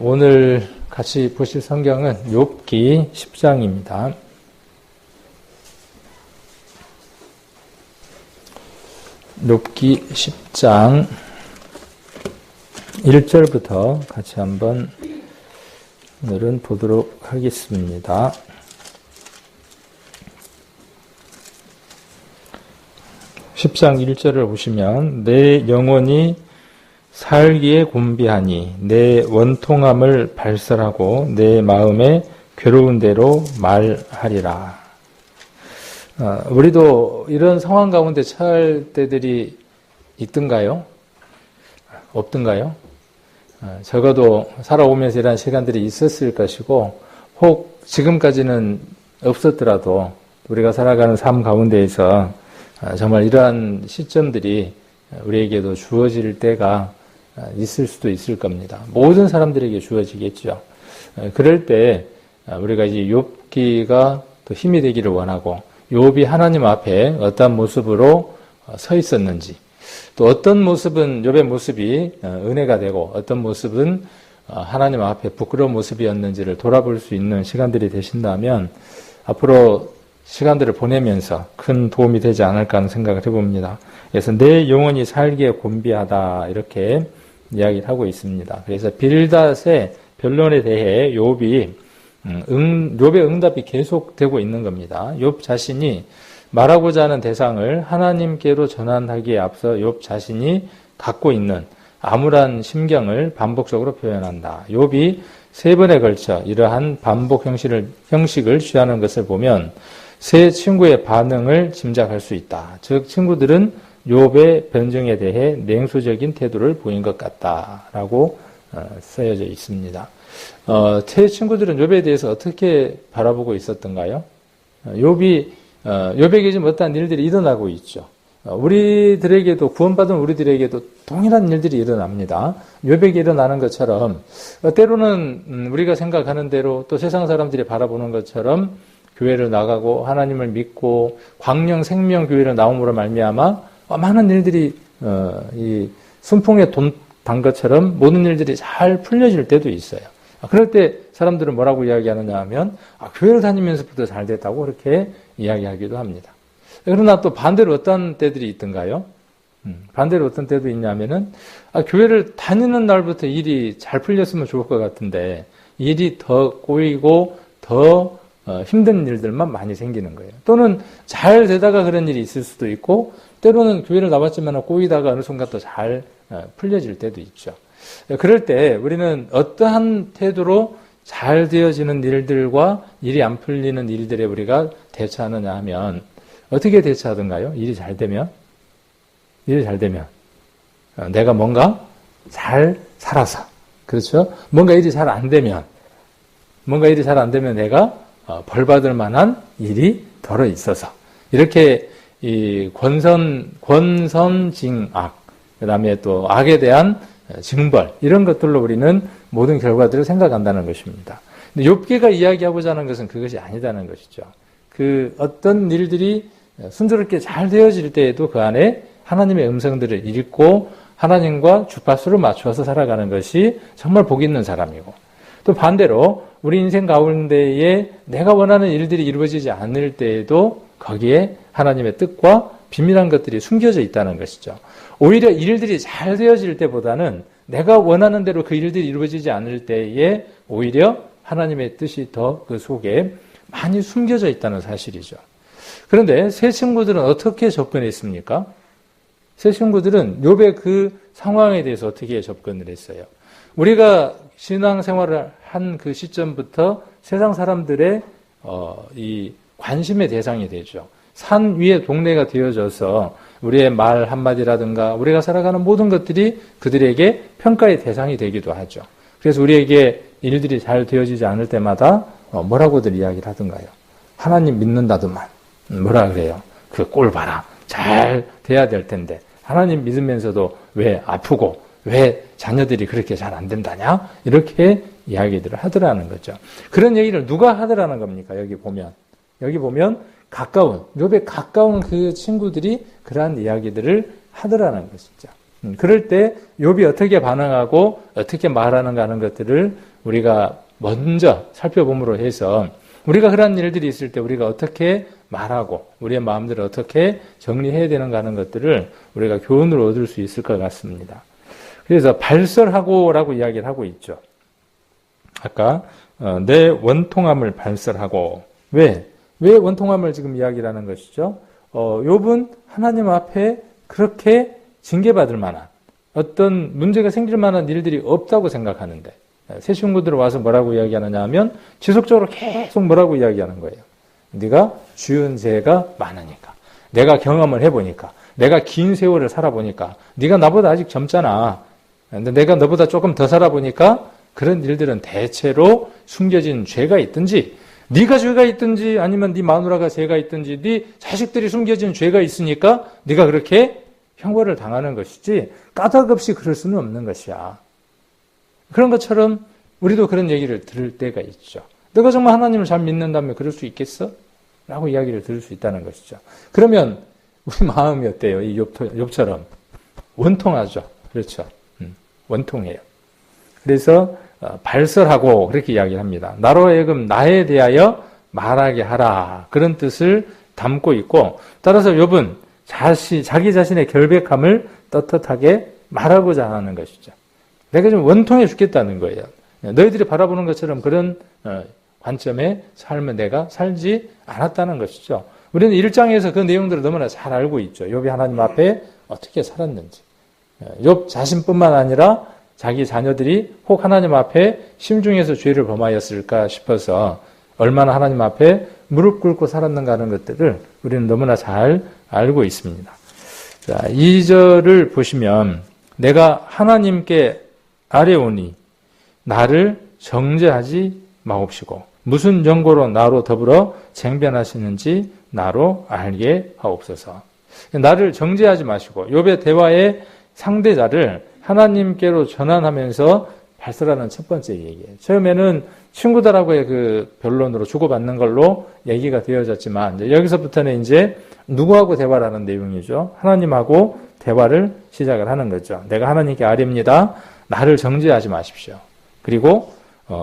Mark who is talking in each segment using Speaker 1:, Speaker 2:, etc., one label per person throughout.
Speaker 1: 오늘 같이 보실 성경은 욥기 10장입니다. 욥기 10장 1절부터 같이 한번 오늘은 보도록 하겠습니다. (10장) 1절을 보시면 내 영혼이 살기에 곤비하니 내 원통함을 발설하고 내 마음에 괴로운 대로 말하리라. 우리도 이런 상황 가운데 처할 때들이 있던가요? 없던가요? 적어도 살아오면서 이런 시간들이 있었을 것이고, 혹 지금까지는 없었더라도 우리가 살아가는 삶 가운데에서 정말 이러한 시점들이 우리에게도 주어질 때가 있을 수도 있을 겁니다. 모든 사람들에게 주어지겠죠. 그럴 때 우리가 이제 욥기가 또 힘이 되기를 원하고, 욥이 하나님 앞에 어떤 모습으로 서 있었는지, 또 어떤 모습은 욥의 모습이 은혜가 되고 어떤 모습은 하나님 앞에 부끄러운 모습이었는지를 돌아볼 수 있는 시간들이 되신다면 앞으로 시간들을 보내면서 큰 도움이 되지 않을까 하는 생각을 해봅니다. 그래서 내 영혼이 살기에 곤비하다 이렇게 이야기를 하고 있습니다. 그래서 빌닷의 변론에 대해 욥의 응답이 계속되고 있는 겁니다. 욥 자신이 말하고자 하는 대상을 하나님께로 전환하기에 앞서 욥 자신이 갖고 있는 암울한 심경을 반복적으로 표현한다. 욥이 3번에 걸쳐 이러한 반복 형식을 취하는 것을 보면 세 친구의 반응을 짐작할 수 있다. 즉 친구들은 욥의 변증에 대해 냉소적인 태도를 보인 것 같다라고 쓰여져 있습니다. 세 친구들은 욥에 대해서 어떻게 바라보고 있었던가요? 욥에게 지금 어떠한 일들이 일어나고 있죠. 우리들에게도, 구원받은 우리들에게도 동일한 일들이 일어납니다. 욥에게 일어나는 것처럼 때로는 우리가 생각하는 대로 또 세상 사람들이 바라보는 것처럼 교회를 나가고 하나님을 믿고 광명 생명교회로 나옴으로 말미암아 많은 일들이 이 순풍에 단 것처럼 모든 일들이 잘 풀려질 때도 있어요. 그럴 때 사람들은 뭐라고 이야기하느냐 하면 교회를 다니면서부터 잘 됐다고 그렇게 이야기하기도 합니다. 그러나 또 반대로 어떤 때들이 있던가요? 반대로 어떤 때도 있냐면은 교회를 다니는 날부터 일이 잘 풀렸으면 좋을 것 같은데 일이 더 꼬이고 더 힘든 일들만 많이 생기는 거예요. 또는 잘 되다가 그런 일이 있을 수도 있고, 때로는 교회를 나왔지만 꼬이다가 어느 순간 또 잘 풀려질 때도 있죠. 그럴 때 우리는 어떠한 태도로 잘 되어지는 일들과 일이 안 풀리는 일들에 우리가 대처하느냐 하면 어떻게 대처하던가요? 일이 잘 되면 내가 뭔가 잘 살아서, 그렇죠? 뭔가 일이 잘 안 되면 내가 벌받을 만한 일이 덜어 있어서, 이렇게 이 권선징악, 그 다음에 또 악에 대한 징벌, 이런 것들로 우리는 모든 결과들을 생각한다는 것입니다. 근데 욥기가 이야기하고자 하는 것은 그것이 아니다는 것이죠. 그 어떤 일들이 순조롭게 잘 되어질 때에도 그 안에 하나님의 음성들을 읽고 하나님과 주파수를 맞추어서 살아가는 것이 정말 복 있는 사람이고, 또 반대로 우리 인생 가운데에 내가 원하는 일들이 이루어지지 않을 때에도 거기에 하나님의 뜻과 비밀한 것들이 숨겨져 있다는 것이죠. 오히려 일들이 잘 되어질 때보다는 내가 원하는 대로 그 일들이 이루어지지 않을 때에 오히려 하나님의 뜻이 더 그 속에 많이 숨겨져 있다는 사실이죠. 그런데 세 친구들은 어떻게 접근했습니까? 세 친구들은 욥의 그 상황에 대해서 어떻게 접근을 했어요? 우리가 신앙생활을 한 그 시점부터 세상 사람들의 이 관심의 대상이 되죠. 산 위의 동네가 되어져서 우리의 말 한마디라든가 우리가 살아가는 모든 것들이 그들에게 평가의 대상이 되기도 하죠. 그래서 우리에게 일들이 잘 되어지지 않을 때마다 뭐라고들 이야기를 하던가요? 하나님 믿는다더만. 뭐라 그래요? 그 꼴 봐라. 잘 돼야 될 텐데 하나님 믿으면서도 왜 아프고 왜 자녀들이 그렇게 잘 안 된다냐? 이렇게 이야기들을 하더라는 거죠. 그런 얘기를 누가 하더라는 겁니까? 여기 보면 욥에 가까운 그 친구들이 그러한 이야기들을 하더라는 것이죠. 그럴 때 욥이 어떻게 반응하고 어떻게 말하는가 하는 것들을 우리가 먼저 살펴봄으로 해서 우리가 그런 일들이 있을 때 우리가 어떻게 말하고 우리의 마음들을 어떻게 정리해야 되는가 하는 것들을 우리가 교훈을 얻을 수 있을 것 같습니다. 그래서 발설하고라고 이야기를 하고 있죠. 아까 내 원통함을 발설하고 왜 원통함을 지금 이야기를 하는 것이죠? 욥은 하나님 앞에 그렇게 징계받을 만한 어떤 문제가 생길 만한 일들이 없다고 생각하는데 새 친구들 와서 뭐라고 이야기하느냐 하면 지속적으로 계속 뭐라고 이야기하는 거예요. 네가 지은 죄가 많으니까, 내가 경험을 해보니까, 내가 긴 세월을 살아보니까, 네가 나보다 아직 젊잖아. 근데 내가 너보다 조금 더 살아보니까 그런 일들은 대체로 숨겨진 죄가 있든지 네가 죄가 있든지 아니면 네 마누라가 죄가 있든지 네 자식들이 숨겨진 죄가 있으니까 네가 그렇게 형벌을 당하는 것이지 까닭없이 그럴 수는 없는 것이야. 그런 것처럼 우리도 그런 얘기를 들을 때가 있죠. 너가 정말 하나님을 잘 믿는다면 그럴 수 있겠어? 라고 이야기를 들을 수 있다는 것이죠. 그러면 우리 마음이 어때요? 이 욥처럼 원통하죠. 그렇죠. 원통해요. 그래서 발설하고 그렇게 이야기를 합니다. 나로 하여금 나에 대하여 말하게 하라. 그런 뜻을 담고 있고 따라서 욥은 자기 자신의 결백함을 떳떳하게 말하고자 하는 것이죠. 내가 좀 원통해 죽겠다는 거예요. 너희들이 바라보는 것처럼 그런 관점의 삶을 내가 살지 않았다는 것이죠. 우리는 1장에서 그 내용들을 너무나 잘 알고 있죠. 욥이 하나님 앞에 어떻게 살았는지. 욥 자신뿐만 아니라 자기 자녀들이 혹 하나님 앞에 심중에서 죄를 범하였을까 싶어서 얼마나 하나님 앞에 무릎 꿇고 살았는가 하는 것들을 우리는 너무나 잘 알고 있습니다. 자, 2절을 보시면 내가 하나님께 아뢰오니 나를 정죄하지 마옵시고 무슨 연고로 나로 더불어 쟁변하시는지 나로 알게 하옵소서. 나를 정죄하지 마시고 욥의 대화의 상대자를 하나님께로 전환하면서 발설하는 첫 번째 얘기예요. 처음에는 친구들하고의 그 변론으로 주고받는 걸로 얘기가 되어졌지만 이제 여기서부터는 이제 누구하고 대화를 하는 내용이죠. 하나님하고 대화를 시작을 하는 거죠. 내가 하나님께 아뢰옵니다. 나를 정죄하지 마십시오. 그리고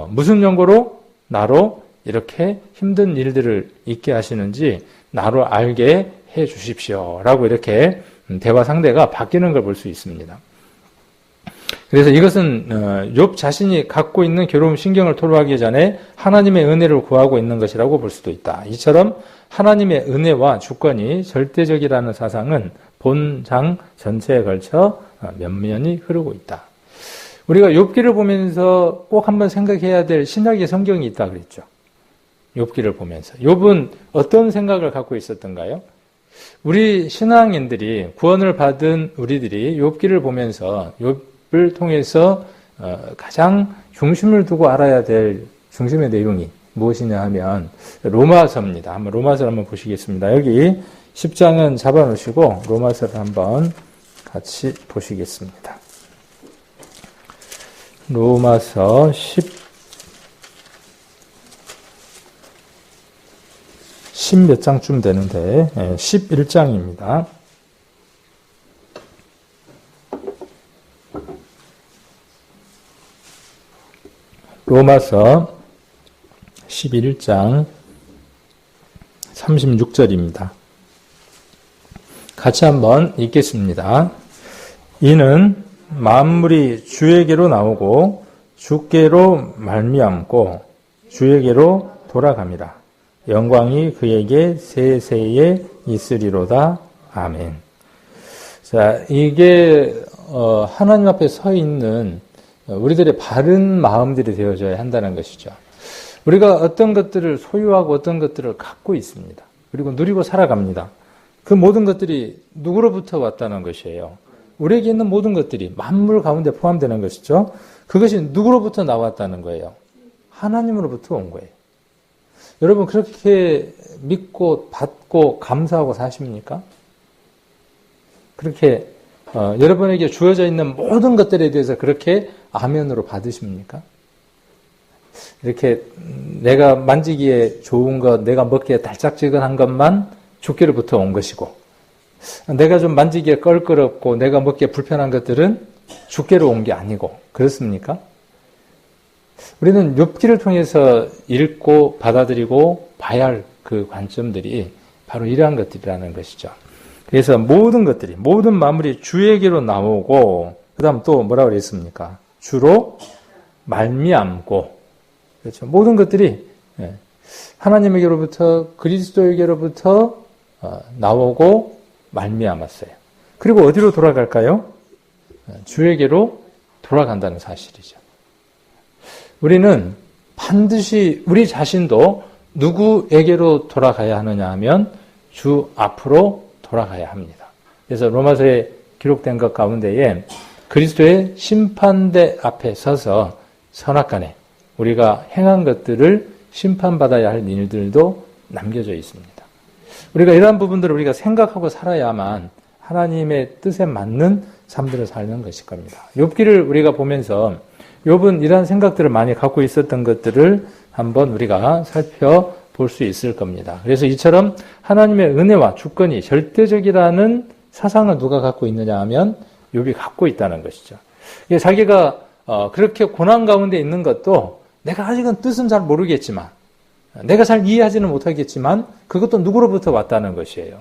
Speaker 1: 무슨 연고로 나로 이렇게 힘든 일들을 있게 하시는지 나로 알게 해 주십시오. 라고 이렇게 대화 상대가 바뀌는 걸 볼 수 있습니다. 그래서 이것은 욥 자신이 갖고 있는 괴로움 신경을 토로하기 전에 하나님의 은혜를 구하고 있는 것이라고 볼 수도 있다. 이처럼 하나님의 은혜와 주권이 절대적이라는 사상은 본장 전체에 걸쳐 면면이 흐르고 있다. 우리가 욥기를 보면서 꼭 한번 생각해야 될 신약의 성경이 있다 그랬죠. 욥기를 보면서. 욥은 어떤 생각을 갖고 있었던가요? 우리 신앙인들이 구원을 받은 우리들이 욥기를 보면서 욥을 통해서 가장 중심을 두고 알아야 될 중심의 내용이 무엇이냐 하면 로마서입니다. 한번 로마서를 한번 보시겠습니다. 여기 10장은 잡아놓으시고 로마서를 한번 같이 보시겠습니다. 로마서 10 몇 장쯤 되는데 11장입니다. 로마서 11장 36절입니다. 같이 한번 읽겠습니다. 이는 만물이 주에게로 나오고 주께로 말미암고 주에게로 돌아갑니다. 영광이 그에게 세세에 있으리로다. 아멘. 자, 이게 하나님 앞에 서 있는 우리들의 바른 마음들이 되어져야 한다는 것이죠. 우리가 어떤 것들을 소유하고 어떤 것들을 갖고 있습니다. 그리고 누리고 살아갑니다. 그 모든 것들이 누구로부터 왔다는 것이에요. 우리에게 있는 모든 것들이 만물 가운데 포함되는 것이죠. 그것이 누구로부터 나왔다는 거예요. 하나님으로부터 온 거예요. 여러분 그렇게 믿고 받고 감사하고 사십니까? 그렇게 여러분에게 주어져 있는 모든 것들에 대해서 그렇게 아멘으로 받으십니까? 이렇게 내가 만지기에 좋은 것, 내가 먹기에 달짝지근한 것만 주께로부터 온 것이고 내가 좀 만지기에 껄끄럽고 내가 먹기에 불편한 것들은 주께로 온 게 아니고 그렇습니까? 우리는 욥기를 통해서 읽고 받아들이고 봐야 할 그 관점들이 바로 이러한 것들이라는 것이죠. 그래서 모든 것들이 모든 만물이 주에게로 나오고 그 다음 또 뭐라고 그랬습니까? 주로 말미암고 그렇죠. 모든 것들이 하나님에게로부터 그리스도에게로부터 나오고 말미암았어요. 그리고 어디로 돌아갈까요? 주에게로 돌아간다는 사실이죠. 우리는 반드시 우리 자신도 누구에게로 돌아가야 하느냐 하면 주 앞으로 돌아가야 합니다. 그래서 로마서에 기록된 것 가운데에 그리스도의 심판대 앞에 서서 선악간에 우리가 행한 것들을 심판받아야 할 일들도 남겨져 있습니다. 우리가 이러한 부분들을 우리가 생각하고 살아야만 하나님의 뜻에 맞는 삶들을 사는 것일 겁니다. 욥기를 우리가 보면서 욥은 이러한 생각들을 많이 갖고 있었던 것들을 한번 우리가 살펴볼 수 있을 겁니다. 그래서 이처럼 하나님의 은혜와 주권이 절대적이라는 사상을 누가 갖고 있느냐 하면 욥이 갖고 있다는 것이죠. 자기가 그렇게 고난 가운데 있는 것도 내가 아직은 뜻은 잘 모르겠지만 내가 잘 이해하지는 못하겠지만 그것도 누구로부터 왔다는 것이에요.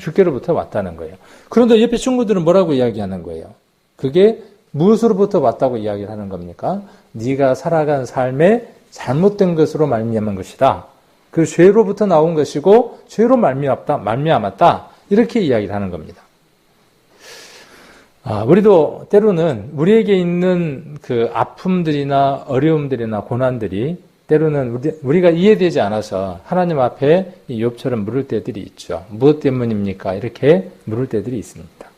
Speaker 1: 주께로부터 왔다는 거예요. 그런데 옆에 친구들은 뭐라고 이야기하는 거예요? 그게 무엇으로부터 왔다고 이야기를 하는 겁니까? 네가 살아간 삶에 잘못된 것으로 말미암은 것이다. 그 죄로부터 나온 것이고 죄로 말미암았다. 이렇게 이야기를 하는 겁니다. 우리도 때로는 우리에게 있는 그 아픔들이나 어려움들이나 고난들이 때로는 우리가 이해되지 않아서 하나님 앞에 욥처럼 물을 때들이 있죠. 무엇 때문입니까? 이렇게 물을 때들이 있습니다.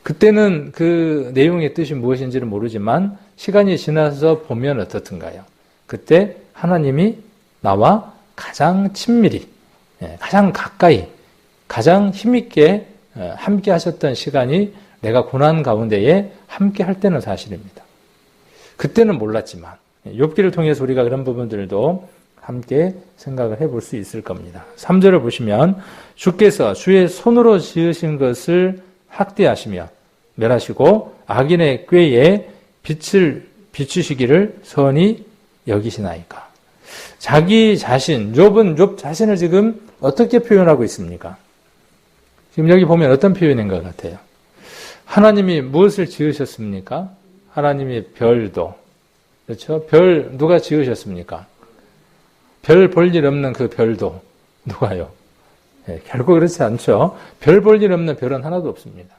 Speaker 1: 그때는 그 내용의 뜻이 무엇인지는 모르지만 시간이 지나서 보면 어떻든가요? 그때 하나님이 나와 가장 친밀히, 가장 가까이, 가장 힘있게 함께 하셨던 시간이 내가 고난 가운데에 함께 할 때는 사실입니다. 그때는 몰랐지만 욥기를 통해서 우리가 그런 부분들도 함께 생각을 해볼 수 있을 겁니다. 3절을 보시면 주께서 주의 손으로 지으신 것을 학대하시며 멸하시고 악인의 꾀에 빛을 비추시기를 선히 여기시나이까. 자기 자신, 욥 자신을 지금 어떻게 표현하고 있습니까? 지금 여기 보면 어떤 표현인 것 같아요? 하나님이 무엇을 지으셨습니까? 하나님이 별도, 그렇죠? 별 누가 지으셨습니까? 별 볼 일 없는 그 별도 누가요? 결국 그렇지 않죠. 별 볼 일 없는 별은 하나도 없습니다.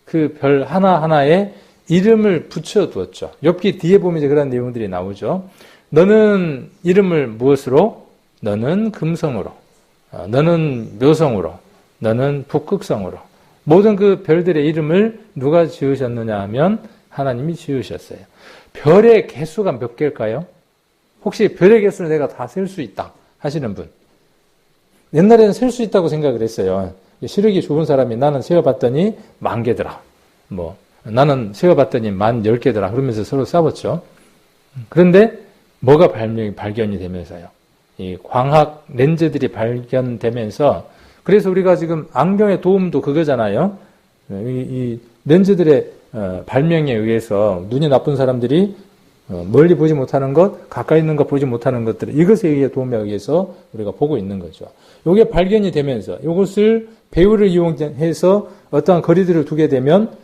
Speaker 1: 그 별 하나하나에 이름을 붙여두었죠. 욥기 뒤에 보면 이제 그런 내용들이 나오죠. 너는 이름을 무엇으로? 너는 금성으로, 너는 묘성으로, 너는 북극성으로. 모든 그 별들의 이름을 누가 지으셨느냐 하면 하나님이 지으셨어요. 별의 개수가 몇 개일까요? 혹시 별의 개수를 내가 다 셀 수 있다 하시는 분? 옛날에는 셀 수 있다고 생각을 했어요. 시력이 좋은 사람이 나는 세어봤더니 10,000개더라. 나는 세어봤더니 10,000개더라. 그러면서 서로 싸웠죠. 그런데 뭐가 발견이 되면서요? 이 광학 렌즈들이 발견되면서 그래서 우리가 지금 안경의 도움도 그거잖아요. 이 렌즈들의 발명에 의해서 눈이 나쁜 사람들이 멀리 보지 못하는 것, 가까이 있는 것 보지 못하는 것들을 이것에 의해 도움에 의해서 우리가 보고 있는 거죠. 이게 발견이 되면서 이것을 배우를 이용해서 어떠한 거리들을 두게 되면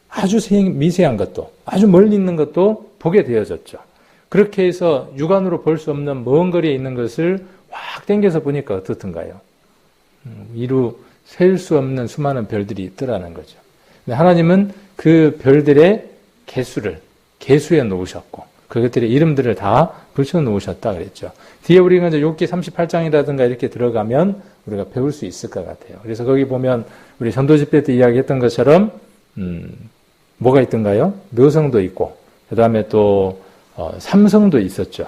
Speaker 1: 아주 미세한 것도 아주 멀리 있는 것도 보게 되어졌죠. 그렇게 해서 육안으로 볼 수 없는 먼 거리에 있는 것을 확 당겨서 보니까 어떻든가요? 이루 셀 수 없는 수많은 별들이 있더라는 거죠. 하나님은 그 별들의 개수를 계수해 놓으셨고 그것들의 이름들을 다 붙여 놓으셨다 그랬죠. 뒤에 우리가 이제 욥기 38장이라든가 이렇게 들어가면 우리가 배울 수 있을 것 같아요. 그래서 거기 보면 우리 전도 집회 때 이야기했던 것처럼 뭐가 있던가요? 묘성도 있고 그 다음에 또 삼성도 있었죠.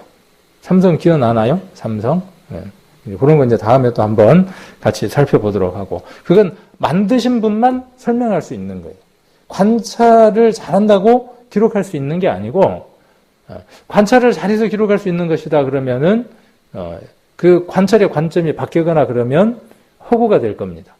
Speaker 1: 삼성 기억나나요? 삼성? 네. 그런 거 이제 다음에 또 한번 같이 살펴보도록 하고 그건 만드신 분만 설명할 수 있는 거예요. 관찰을 잘한다고 기록할 수 있는 게 아니고 관찰을 잘해서 기록할 수 있는 것이다 그러면은 그 관찰의 관점이 바뀌거나 그러면 허구가 될 겁니다.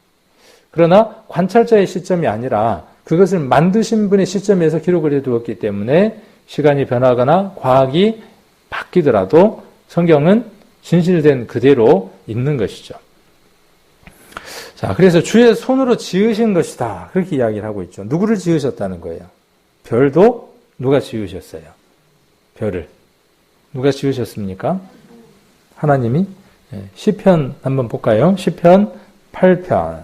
Speaker 1: 그러나 관찰자의 시점이 아니라 그것을 만드신 분의 시점에서 기록을 해두었기 때문에 시간이 변하거나 과학이 바뀌더라도 성경은 진실된 그대로 있는 것이죠. 자, 그래서 주의 손으로 지으신 것이다. 그렇게 이야기를 하고 있죠. 누구를 지으셨다는 거예요? 별도 누가 지으셨어요? 별을. 누가 지으셨습니까? 하나님이. 시편 한번 볼까요? 시편 8편.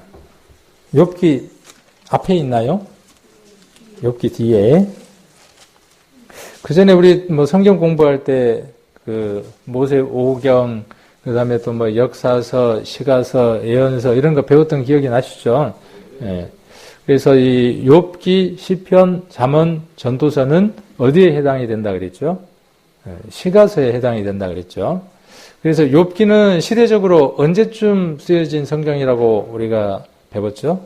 Speaker 1: 욥기 앞에 있나요? 욥기 뒤에. 그 전에 우리 성경 공부할 때 모세 오경, 그 다음에 또 역사서, 시가서, 예언서 이런 거 배웠던 기억이 나시죠? 예. 그래서 이 욥기, 시편, 잠언, 전도서는 어디에 해당이 된다 그랬죠? 시가서에 해당이 된다 그랬죠. 그래서 욥기는 시대적으로 언제쯤 쓰여진 성경이라고 우리가 배웠죠?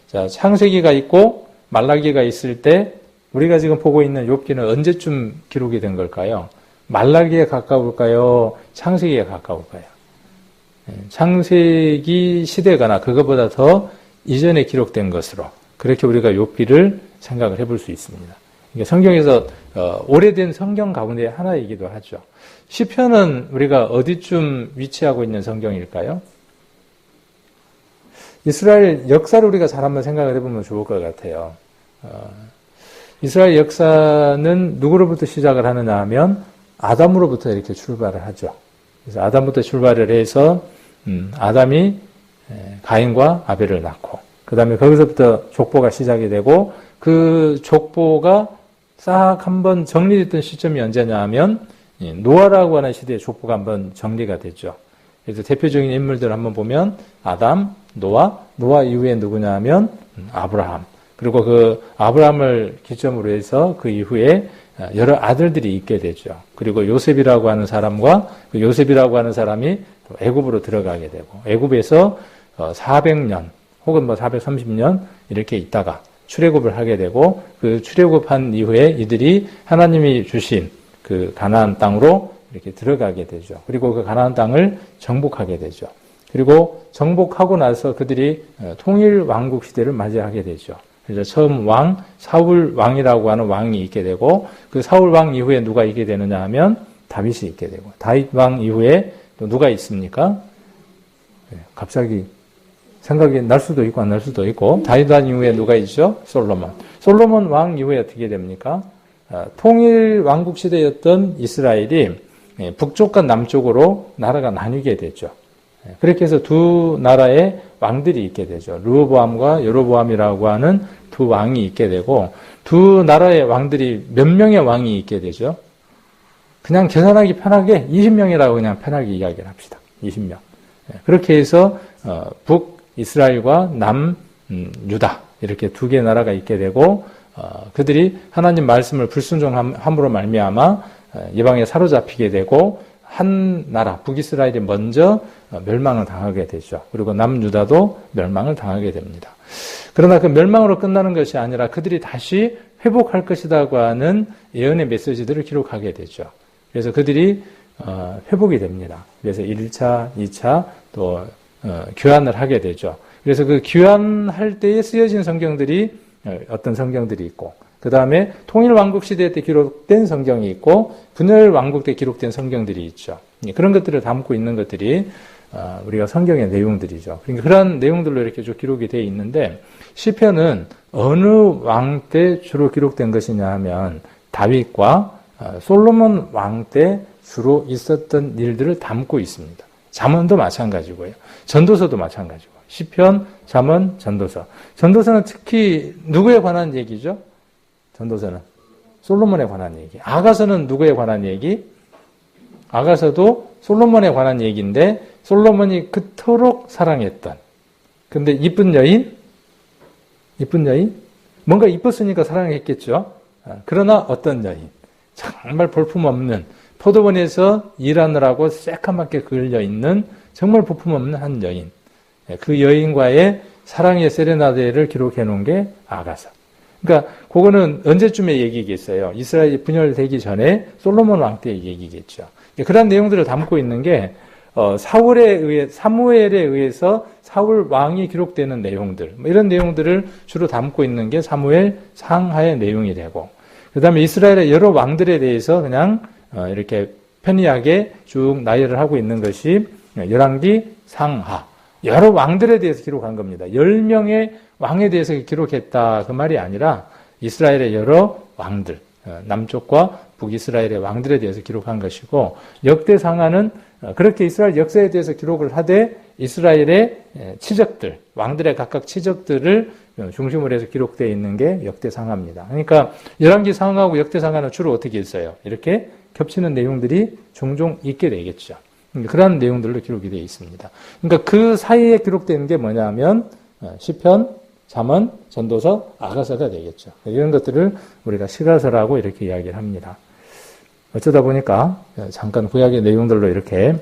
Speaker 1: 자, 창세기가 있고 말라기가 있을 때 우리가 지금 보고 있는 욥기는 언제쯤 기록이 된 걸까요? 말라기에 가까울까요? 창세기에 가까울까요? 창세기 시대거나 그거보다 더 이전에 기록된 것으로 그렇게 우리가 욥기를 생각을 해볼 수 있습니다. 그러니까 성경에서 오래된 성경 가운데 하나이기도 하죠. 시편은 우리가 어디쯤 위치하고 있는 성경일까요? 이스라엘 역사를 우리가 잘 한번 생각을 해보면 좋을 것 같아요. 이스라엘 역사는 누구로부터 시작을 하느냐 하면 아담으로부터 이렇게 출발을 하죠. 그래서 아담부터 출발을 해서 아담이 가인과 아벨을 낳고 그 다음에 거기서부터 족보가 시작이 되고 그 족보가 싹 한번 정리됐던 시점이 언제냐 하면 노아라고 하는 시대에 족보가 한번 정리가 됐죠. 그래서 대표적인 인물들을 한번 보면 아담, 노아 이후에 누구냐 하면 아브라함. 그리고 그 아브라함을 기점으로 해서 그 이후에 여러 아들들이 있게 되죠. 그리고 요셉이라고 하는 사람과 그 요셉이라고 하는 사람이 애굽으로 들어가게 되고 애굽에서 400년 혹은 430년 이렇게 있다가 출애굽을 하게 되고 그 출애굽한 이후에 이들이 하나님이 주신 그 가나안 땅으로 이렇게 들어가게 되죠. 그리고 그 가나안 땅을 정복하게 되죠. 그리고 정복하고 나서 그들이 통일 왕국 시대를 맞이하게 되죠. 그래서 처음 왕, 사울 왕이라고 하는 왕이 있게 되고 그 사울 왕 이후에 누가 있게 되느냐 하면 다윗이 있게 되고 다윗 왕 이후에 또 누가 있습니까? 갑자기 생각이 날 수도 있고 안 날 수도 있고 다윗 왕 이후에 누가 있죠? 솔로몬 왕 이후에 어떻게 됩니까? 통일 왕국 시대였던 이스라엘이 북쪽과 남쪽으로 나라가 나뉘게 됐죠. 그렇게 해서 두 나라의 왕들이 있게 되죠. 르호보암과 여로보암이라고 하는 두 왕이 있게 되고 두 나라의 왕들이 몇 명의 왕이 있게 되죠. 그냥 계산하기 편하게 20명이라고 그냥 편하게 이야기를 합시다. 20명. 그렇게 해서 북이스라엘과 남유다 이렇게 두 개의 나라가 있게 되고 그들이 하나님 말씀을 불순종함으로 말미암아 이방에 사로잡히게 되고 한 나라 북이스라엘이 먼저 멸망을 당하게 되죠. 그리고 남유다도 멸망을 당하게 됩니다. 그러나 그 멸망으로 끝나는 것이 아니라 그들이 다시 회복할 것이라고 하는 예언의 메시지들을 기록하게 되죠. 그래서 그들이 회복이 됩니다. 그래서 1차, 2차 또 교환을 하게 되죠. 그래서 그 교환할 때에 쓰여진 성경들이 어떤 성경들이 있고 그 다음에 통일왕국 시대 때 기록된 성경이 있고 분열왕국 때 기록된 성경들이 있죠. 그런 것들을 담고 있는 것들이 우리가 성경의 내용들이죠. 그러니까 그런 내용들로 이렇게 쭉 기록이 되어 있는데 시편은 어느 왕 때 주로 기록된 것이냐 하면 다윗과 솔로몬 왕 때 주로 있었던 일들을 담고 있습니다. 잠언도 마찬가지고요. 전도서도 마찬가지고. 시편, 잠언, 전도서. 전도서는 특히 누구에 관한 얘기죠? 전도서는 솔로몬에 관한 얘기. 아가서는 누구에 관한 얘기? 아가서도 솔로몬에 관한 얘기인데 솔로몬이 그토록 사랑했던. 근데 이쁜 여인? 뭔가 이뻤으니까 사랑했겠죠. 그러나 어떤 여인? 정말 볼품없는 포도원에서 일하느라고 새까맣게 그을려있는 정말 볼품없는 한 여인. 그 여인과의 사랑의 세레나데를 기록해 놓은 게 아가서. 그러니까 그거는 언제쯤의 얘기겠어요? 이스라엘이 분열되기 전에 솔로몬 왕 때의 얘기겠죠. 그런 내용들을 담고 있는 게 사무엘에 의해서 사울 왕이 기록되는 내용들, 이런 내용들을 주로 담고 있는 게 사무엘 상하의 내용이 되고, 그 다음에 이스라엘의 여러 왕들에 대해서 그냥 이렇게 편리하게 쭉 나열을 하고 있는 것이 열왕기 상하. 여러 왕들에 대해서 기록한 겁니다. 10명의 왕에 대해서 기록했다 그 말이 아니라 이스라엘의 여러 왕들, 남쪽과 북이스라엘의 왕들에 대해서 기록한 것이고, 역대상하는 그렇게 이스라엘 역사에 대해서 기록을 하되 이스라엘의 치적들, 왕들의 각각 치적들을 중심으로 해서 기록되어 있는 게 역대상하입니다. 그러니까 열왕기 상하하고 역대상하는 주로 어떻게 있어요? 이렇게 겹치는 내용들이 종종 있게 되겠죠. 그러한 내용들로 기록이 되어 있습니다. 그러니까 그 사이에 기록되는 게 뭐냐면 시편, 잠언, 전도서, 아가서가 되겠죠. 이런 것들을 우리가 시가서라고 이렇게 이야기를 합니다. 어쩌다 보니까 잠깐 구약의 내용들로 이렇게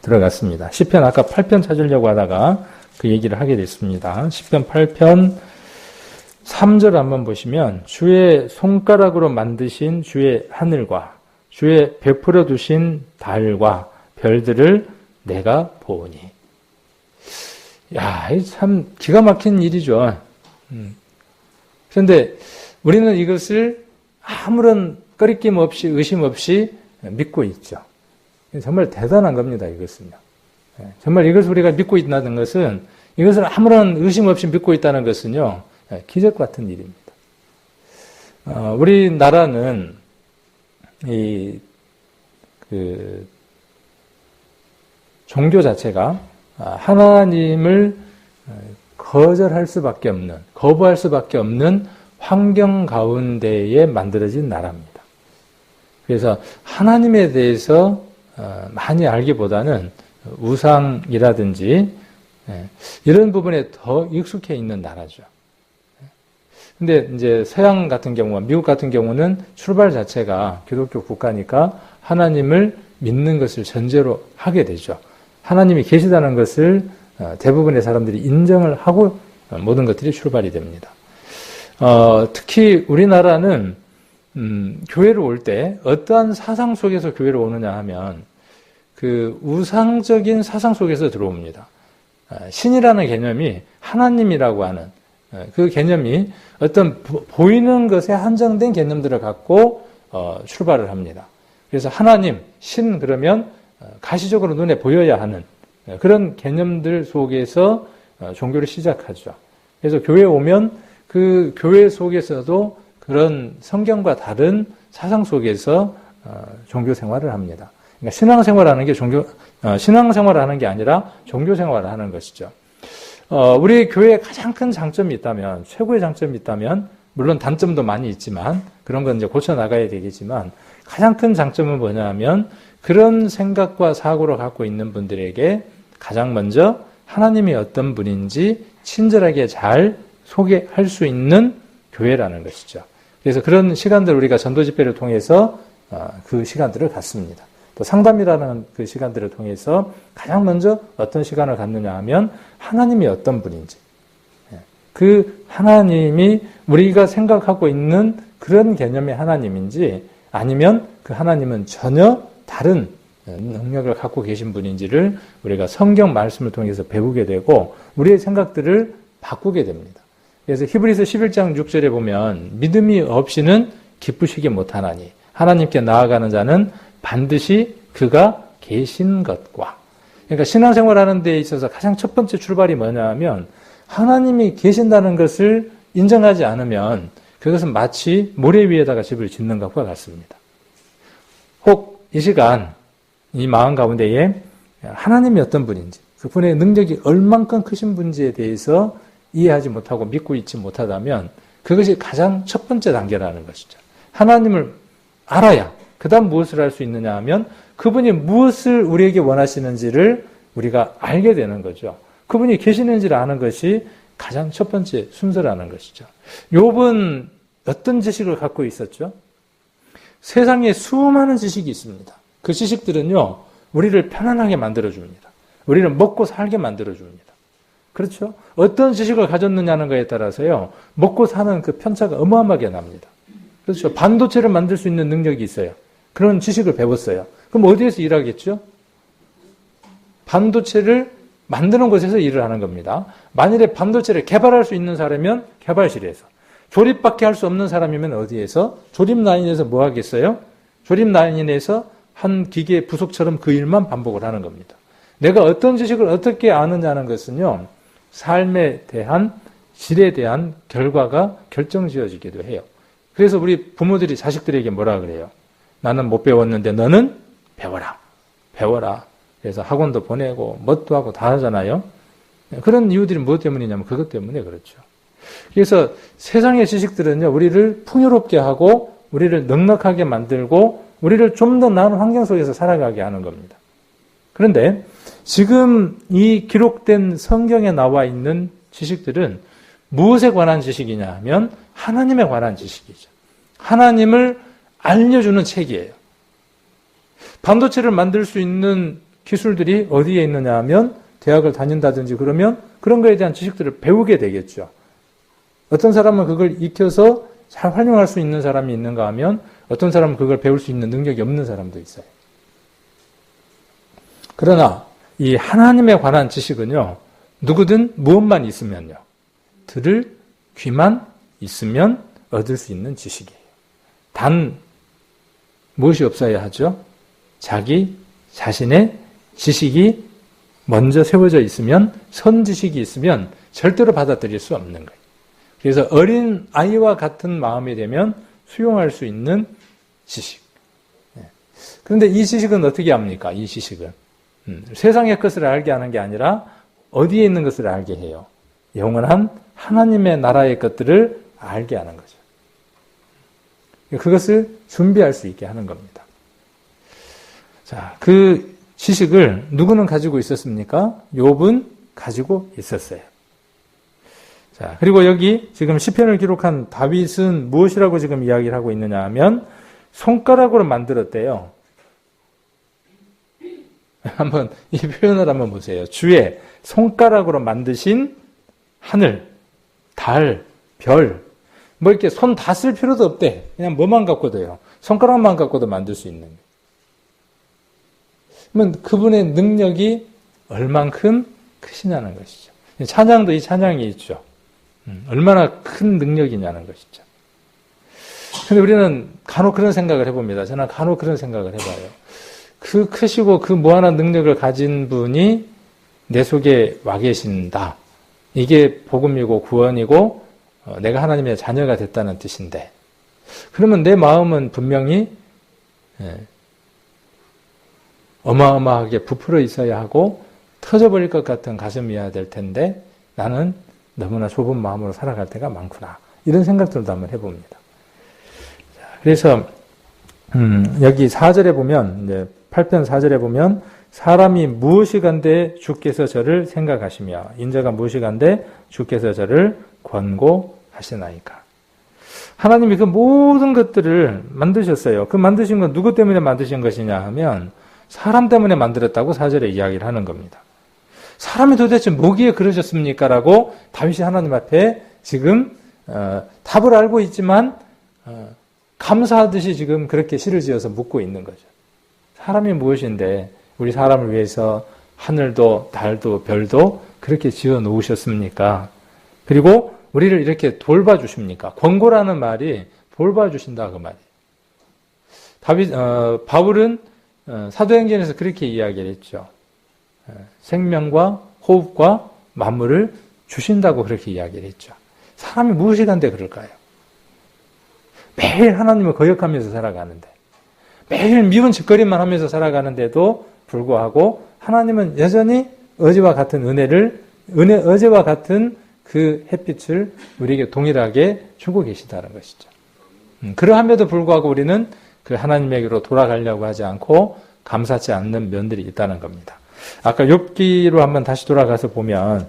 Speaker 1: 들어갔습니다. 시편 아까 8편 찾으려고 하다가 그 얘기를 하게 됐습니다. 시편 8편 3절 한번 보시면 주의 손가락으로 만드신 주의 하늘과 주의 베풀어 두신 달과 별들을 내가 보니. 야, 참 기가 막힌 일이죠. 그런데 우리는 이것을 아무런 꺼리낌 없이 의심 없이 믿고 있죠. 정말 대단한 겁니다, 이것은요. 정말 이것을 우리가 믿고 있다는 것은, 이것을 아무런 의심 없이 믿고 있다는 것은요, 기적 같은 일입니다. 우리나라는 종교 자체가 하나님을 거절할 수밖에 없는, 거부할 수밖에 없는 환경 가운데에 만들어진 나라입니다. 그래서 하나님에 대해서 많이 알기보다는 우상이라든지 이런 부분에 더 익숙해 있는 나라죠. 근데 이제 서양 같은 경우와 미국 같은 경우는 출발 자체가 기독교 국가니까 하나님을 믿는 것을 전제로 하게 되죠. 하나님이 계시다는 것을 대부분의 사람들이 인정을 하고 모든 것들이 출발이 됩니다. 특히 우리나라는 교회를 올 때 어떠한 사상 속에서 교회를 오느냐 하면 그 우상적인 사상 속에서 들어옵니다. 신이라는 개념이 하나님이라고 하는 그 개념이 어떤 보이는 것에 한정된 개념들을 갖고 출발을 합니다. 그래서 하나님, 신 그러면 가시적으로 눈에 보여야 하는 그런 개념들 속에서 종교를 시작하죠. 그래서 교회에 오면 그 교회 속에서도 그런 성경과 다른 사상 속에서 종교 생활을 합니다. 그러니까 신앙생활하는 게 신앙생활하는 게 아니라 종교생활을 하는 것이죠. 우리 교회에 가장 큰 장점이 있다면, 최고의 장점이 있다면, 물론 단점도 많이 있지만, 그런 건 이제 고쳐나가야 되겠지만, 가장 큰 장점은 뭐냐면, 그런 생각과 사고를 갖고 있는 분들에게 가장 먼저 하나님이 어떤 분인지 친절하게 잘 소개할 수 있는 교회라는 것이죠. 그래서 그런 시간들 우리가 전도 집회를 통해서 그 시간들을 갖습니다. 또 상담이라는 그 시간들을 통해서 가장 먼저 어떤 시간을 갖느냐 하면 하나님이 어떤 분인지, 그 하나님이 우리가 생각하고 있는 그런 개념의 하나님인지 아니면 그 하나님은 전혀 다른 능력을 갖고 계신 분인지를 우리가 성경 말씀을 통해서 배우게 되고 우리의 생각들을 바꾸게 됩니다. 그래서 히브리서 11장 6절에 보면 믿음이 없이는 기쁘시기 못하나니 하나님께 나아가는 자는 반드시 그가 계신 것과, 그러니까 신앙생활하는 데 있어서 가장 첫 번째 출발이 뭐냐면 하나님이 계신다는 것을 인정하지 않으면 그것은 마치 모래 위에다가 집을 짓는 것과 같습니다. 혹 이 시간 이 마음 가운데에 하나님이 어떤 분인지, 그분의 능력이 얼만큼 크신 분지에 대해서 이해하지 못하고 믿고 있지 못하다면 그것이 가장 첫 번째 단계라는 것이죠. 하나님을 알아야 그 다음 무엇을 할 수 있느냐 하면 그분이 무엇을 우리에게 원하시는지를 우리가 알게 되는 거죠. 그분이 계시는지를 아는 것이 가장 첫 번째 순서라는 것이죠. 욥은 어떤 지식을 갖고 있었죠? 세상에 수많은 지식이 있습니다. 그 지식들은요, 우리를 편안하게 만들어줍니다. 우리를 먹고 살게 만들어줍니다. 그렇죠? 어떤 지식을 가졌느냐는 것에 따라서요, 먹고 사는 그 편차가 어마어마하게 납니다. 그렇죠? 반도체를 만들 수 있는 능력이 있어요. 그런 지식을 배웠어요. 그럼 어디에서 일하겠죠? 반도체를 만드는 곳에서 일을 하는 겁니다. 만일에 반도체를 개발할 수 있는 사람이면 개발실에서, 조립밖에 할 수 없는 사람이면 어디에서? 조립 라인에서 뭐 하겠어요? 조립 라인에서 한 기계 부속처럼 그 일만 반복을 하는 겁니다. 내가 어떤 지식을 어떻게 아느냐는 것은요, 삶에 대한, 질에 대한 결과가 결정지어지기도 해요. 그래서 우리 부모들이 자식들에게 뭐라 그래요? 나는 못 배웠는데 너는 배워라. 배워라. 그래서 학원도 보내고 뭣도 하고 다 하잖아요. 그런 이유들이 무엇 때문이냐면 그것 때문에 그렇죠. 그래서 세상의 지식들은요, 우리를 풍요롭게 하고 우리를 넉넉하게 만들고 우리를 좀 더 나은 환경 속에서 살아가게 하는 겁니다. 그런데 지금 이 기록된 성경에 나와 있는 지식들은 무엇에 관한 지식이냐 하면 하나님에 관한 지식이죠. 하나님을 알려주는 책이에요. 반도체를 만들 수 있는 기술들이 어디에 있느냐 하면 대학을 다닌다든지 그러면 그런 거에 대한 지식들을 배우게 되겠죠. 어떤 사람은 그걸 익혀서 잘 활용할 수 있는 사람이 있는가 하면 어떤 사람은 그걸 배울 수 있는 능력이 없는 사람도 있어요. 그러나 이 하나님에 관한 지식은요, 누구든 무엇만 있으면요, 들을 귀만 있으면 얻을 수 있는 지식이에요. 단 무엇이 없어야 하죠? 자기 자신의 지식이 먼저 세워져 있으면, 선지식이 있으면 절대로 받아들일 수 없는 거예요. 그래서 어린 아이와 같은 마음이 되면 수용할 수 있는 지식. 그런데 이 지식은 어떻게 합니까? 이 지식은 세상의 것을 알게 하는 게 아니라 어디에 있는 것을 알게 해요? 영원한 하나님의 나라의 것들을 알게 하는 거죠. 그것을 준비할 수 있게 하는 겁니다. 자, 그 지식을 누구는 가지고 있었습니까? 욥은 가지고 있었어요. 자, 그리고 여기 지금 시편을 기록한 다윗은 무엇이라고 지금 이야기를 하고 있느냐 하면 손가락으로 만들었대요. 한번 이 표현을 한번 보세요. 주의 손가락으로 만드신 하늘, 달, 별, 뭐 이렇게 손 다 쓸 필요도 없대. 그냥 뭐만 갖고도 돼요. 손가락만 갖고도 만들 수 있는 거예요. 그러면 그분의 능력이 얼만큼 크시냐는 것이죠. 찬양도 이 찬양이 있죠. 얼마나 큰 능력이냐는 것이죠. 근데 우리는 간혹 그런 생각을 해봅니다. 저는 간혹 그런 생각을 해봐요. 그 크시고 그 무한한 능력을 가진 분이 내 속에 와 계신다. 이게 복음이고 구원이고 내가 하나님의 자녀가 됐다는 뜻인데, 그러면 내 마음은 분명히 어마어마하게 부풀어 있어야 하고 터져버릴 것 같은 가슴이어야 될 텐데 나는 너무나 좁은 마음으로 살아갈 때가 많구나. 이런 생각들도 한번 해봅니다. 그래서 여기 4절에 보면, 이제 8편 4절에 보면 사람이 무엇이 간데 주께서 저를 생각하시며 인자가 무엇이 간데 주께서 저를 권고하시나이까. 하나님이 그 모든 것들을 만드셨어요. 그 만드신 건 누구 때문에 만드신 것이냐 하면 사람 때문에 만들었다고 4절에 이야기를 하는 겁니다. 사람이 도대체 뭐기에 그러셨습니까? 라고 다윗이 하나님 앞에 지금 답을 알고 있지만 감사하듯이 지금 그렇게 시를 지어서 묻고 있는 거죠. 사람이 무엇인데 우리 사람을 위해서 하늘도 달도 별도 그렇게 지어 놓으셨습니까? 그리고 우리를 이렇게 돌봐주십니까? 권고라는 말이 돌봐주신다 그 말이에요. 바울은 사도행전에서 그렇게 이야기를 했죠. 생명과 호흡과 만물을 주신다고 그렇게 이야기를 했죠. 사람이 무엇이 간데 그럴까요? 매일 하나님을 거역하면서 살아가는데, 매일 미운 짓거리만 하면서 살아가는데도 불구하고 하나님은 여전히 어제와 같은 어제와 같은 그 햇빛을 우리에게 동일하게 주고 계시다는 것이죠. 그러함에도 불구하고 우리는 그 하나님에게로 돌아가려고 하지 않고 감사치 않는 면들이 있다는 겁니다. 아까 욥기로 한번 다시 돌아가서 보면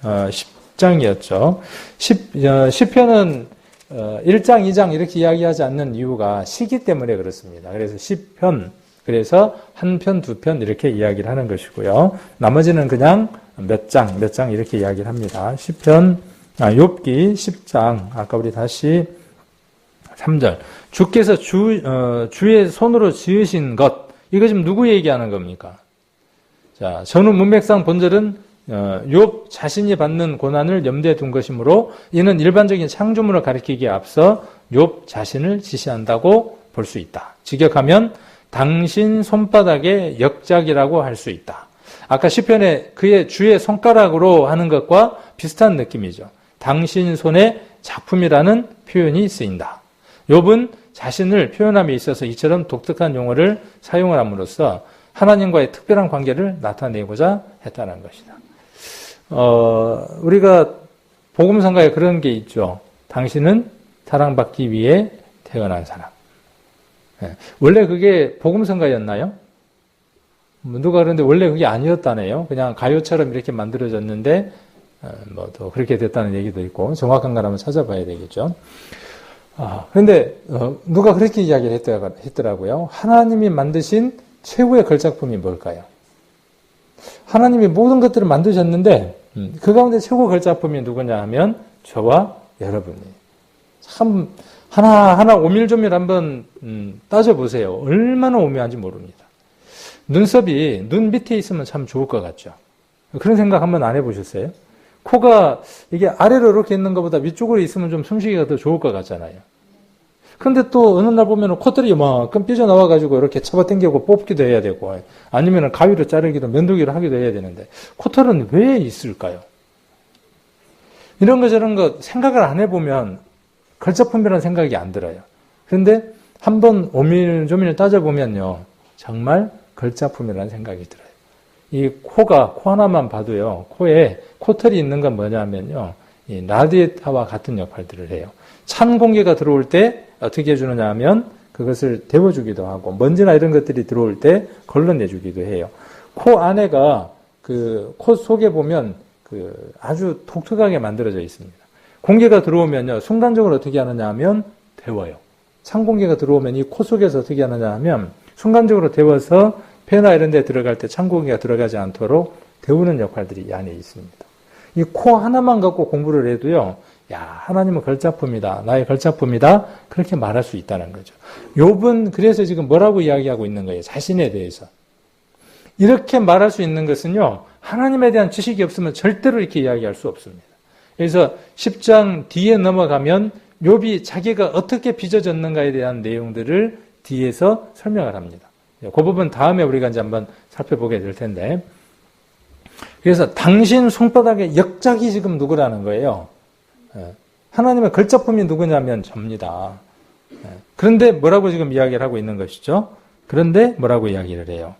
Speaker 1: 10장이었죠. 10편은 1장, 2장 이렇게 이야기하지 않는 이유가 시기 때문에 그렇습니다. 그래서 10편, 그래서 한 편, 두 편 이렇게 이야기를 하는 것이고요. 나머지는 그냥 몇 장 이렇게 이야기를 합니다. 10편, 욥기 10장, 아까 우리 다시 3절. 주께서 주의 손으로 지으신 것, 이거 지금 누구 얘기하는 겁니까? 자, 전후 문맥상 본절은 욥 자신이 받는 고난을 염두에 둔 것이므로 이는 일반적인 창조물을 가리키기에 앞서 욥 자신을 지시한다고 볼 수 있다. 직역하면 당신 손바닥의 역작이라고 할 수 있다. 아까 시편에 그의 주의 손가락으로 하는 것과 비슷한 느낌이죠. 당신 손의 작품이라는 표현이 쓰인다. 욥은 자신을 표현함에 있어서 이처럼 독특한 용어를 사용을 함으로써 하나님과의 특별한 관계를 나타내고자 했다는 것이다. 우리가 복음성가에 그런 게 있죠. 당신은 사랑받기 위해 태어난 사람. 원래 그게 복음성가였나요? 누가 그러는데 원래 그게 아니었다네요. 그냥 가요처럼 이렇게 만들어졌는데 또 그렇게 됐다는 얘기도 있고 정확한 걸 한번 찾아봐야 되겠죠. 그런데 누가 그렇게 이야기를 했더라고요. 하나님이 만드신 최고의 걸작품이 뭘까요? 하나님이 모든 것들을 만드셨는데 그 가운데 최고 걸작품이 누구냐 하면 저와 여러분이에요. 참 하나하나 오밀조밀 한번 따져보세요. 얼마나 오묘한지 모릅니다. 눈썹이 눈 밑에 있으면 참 좋을 것 같죠. 그런 생각 한번 안 해보셨어요? 코가 이게 아래로 이렇게 있는 것보다 위쪽으로 있으면 좀 숨쉬기가 더 좋을 것 같잖아요. 그런데 또 어느 날 보면 코털이 이만큼 삐져나와가지고 이렇게 잡아당기고 뽑기도 해야 되고 아니면 가위로 자르기도 면도기로 하기도 해야 되는데 코털은 왜 있을까요? 이런 거 저런 거 생각을 안 해보면 걸작품이라는 생각이 안 들어요. 그런데 한번 오밀조밀 따져보면요. 정말 걸작품이라는 생각이 들어요. 이 코 하나만 봐도요. 코에 코털이 있는 건 뭐냐면요. 이 라디에이터와 같은 역할들을 해요. 찬 공기가 들어올 때 어떻게 해주느냐 하면 그것을 데워주기도 하고 먼지나 이런 것들이 들어올 때 걸러내주기도 해요. 코 안에가 그 코 속에 보면 그 아주 독특하게 만들어져 있습니다. 공기가 들어오면요. 순간적으로 어떻게 하느냐 하면 데워요. 찬 공기가 들어오면 이 코 속에서 어떻게 하느냐 하면 순간적으로 데워서 폐나 이런 데 들어갈 때 찬 공기가 들어가지 않도록 데우는 역할들이 이 안에 있습니다. 이 코 하나만 갖고 공부를 해도요. 야, 하나님은 걸작품이다. 나의 걸작품이다. 그렇게 말할 수 있다는 거죠. 욥은 그래서 지금 뭐라고 이야기하고 있는 거예요? 자신에 대해서. 이렇게 말할 수 있는 것은요. 하나님에 대한 지식이 없으면 절대로 이렇게 이야기할 수 없습니다. 그래서 10장 뒤에 넘어가면 욥이 자기가 어떻게 빚어졌는가에 대한 내용들을 뒤에서 설명을 합니다. 그 부분 다음에 우리가 이제 한번 살펴보게 될 텐데. 그래서 당신 손바닥의 역작이 지금 누구라는 거예요? 하나님의 걸작품이 누구냐면 접니다. 그런데 뭐라고 지금 이야기를 하고 있는 것이죠? 그런데 뭐라고 이야기를 해요?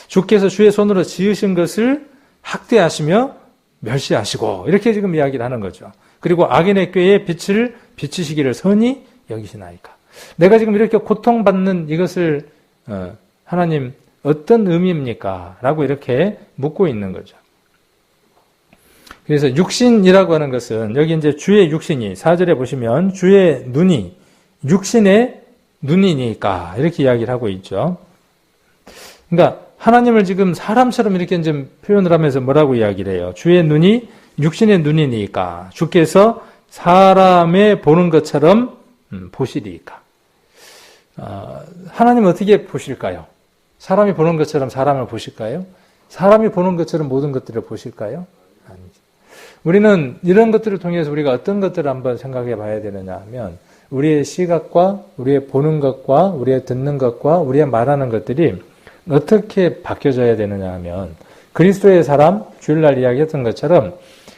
Speaker 1: 주께서 주의 손으로 지으신 것을 학대하시며 멸시하시고 이렇게 지금 이야기를 하는 거죠. 그리고 악인의 꾀에 빛을 비추시기를 선히 여기시나이까. 내가 지금 이렇게 고통받는 이것을 하나님 어떤 의미입니까? 라고 이렇게 묻고 있는 거죠. 그래서 육신이라고 하는 것은 여기 이제 주의 육신이 4절에 보시면 주의 눈이 육신의 눈이니까 이렇게 이야기를 하고 있죠. 그러니까 하나님을 지금 사람처럼 이렇게 좀 표현을 하면서 뭐라고 이야기를 해요? 주의 눈이 육신의 눈이니까 주께서 사람의 보는 것처럼 보시리까. 하나님은 어떻게 보실까요? 사람이 보는 것처럼 사람을 보실까요? 사람이 보는 것처럼 모든 것들을 보실까요? 아니죠. 우리는 이런 것들을 통해서 우리가 어떤 것들을 한번 생각해 봐야 되느냐 하면 우리의 시각과 우리의 보는 것과 우리의 듣는 것과 우리의 말하는 것들이 어떻게 바뀌어져야 되느냐 하면 그리스도의 사람, 주일날 이야기했던 것처럼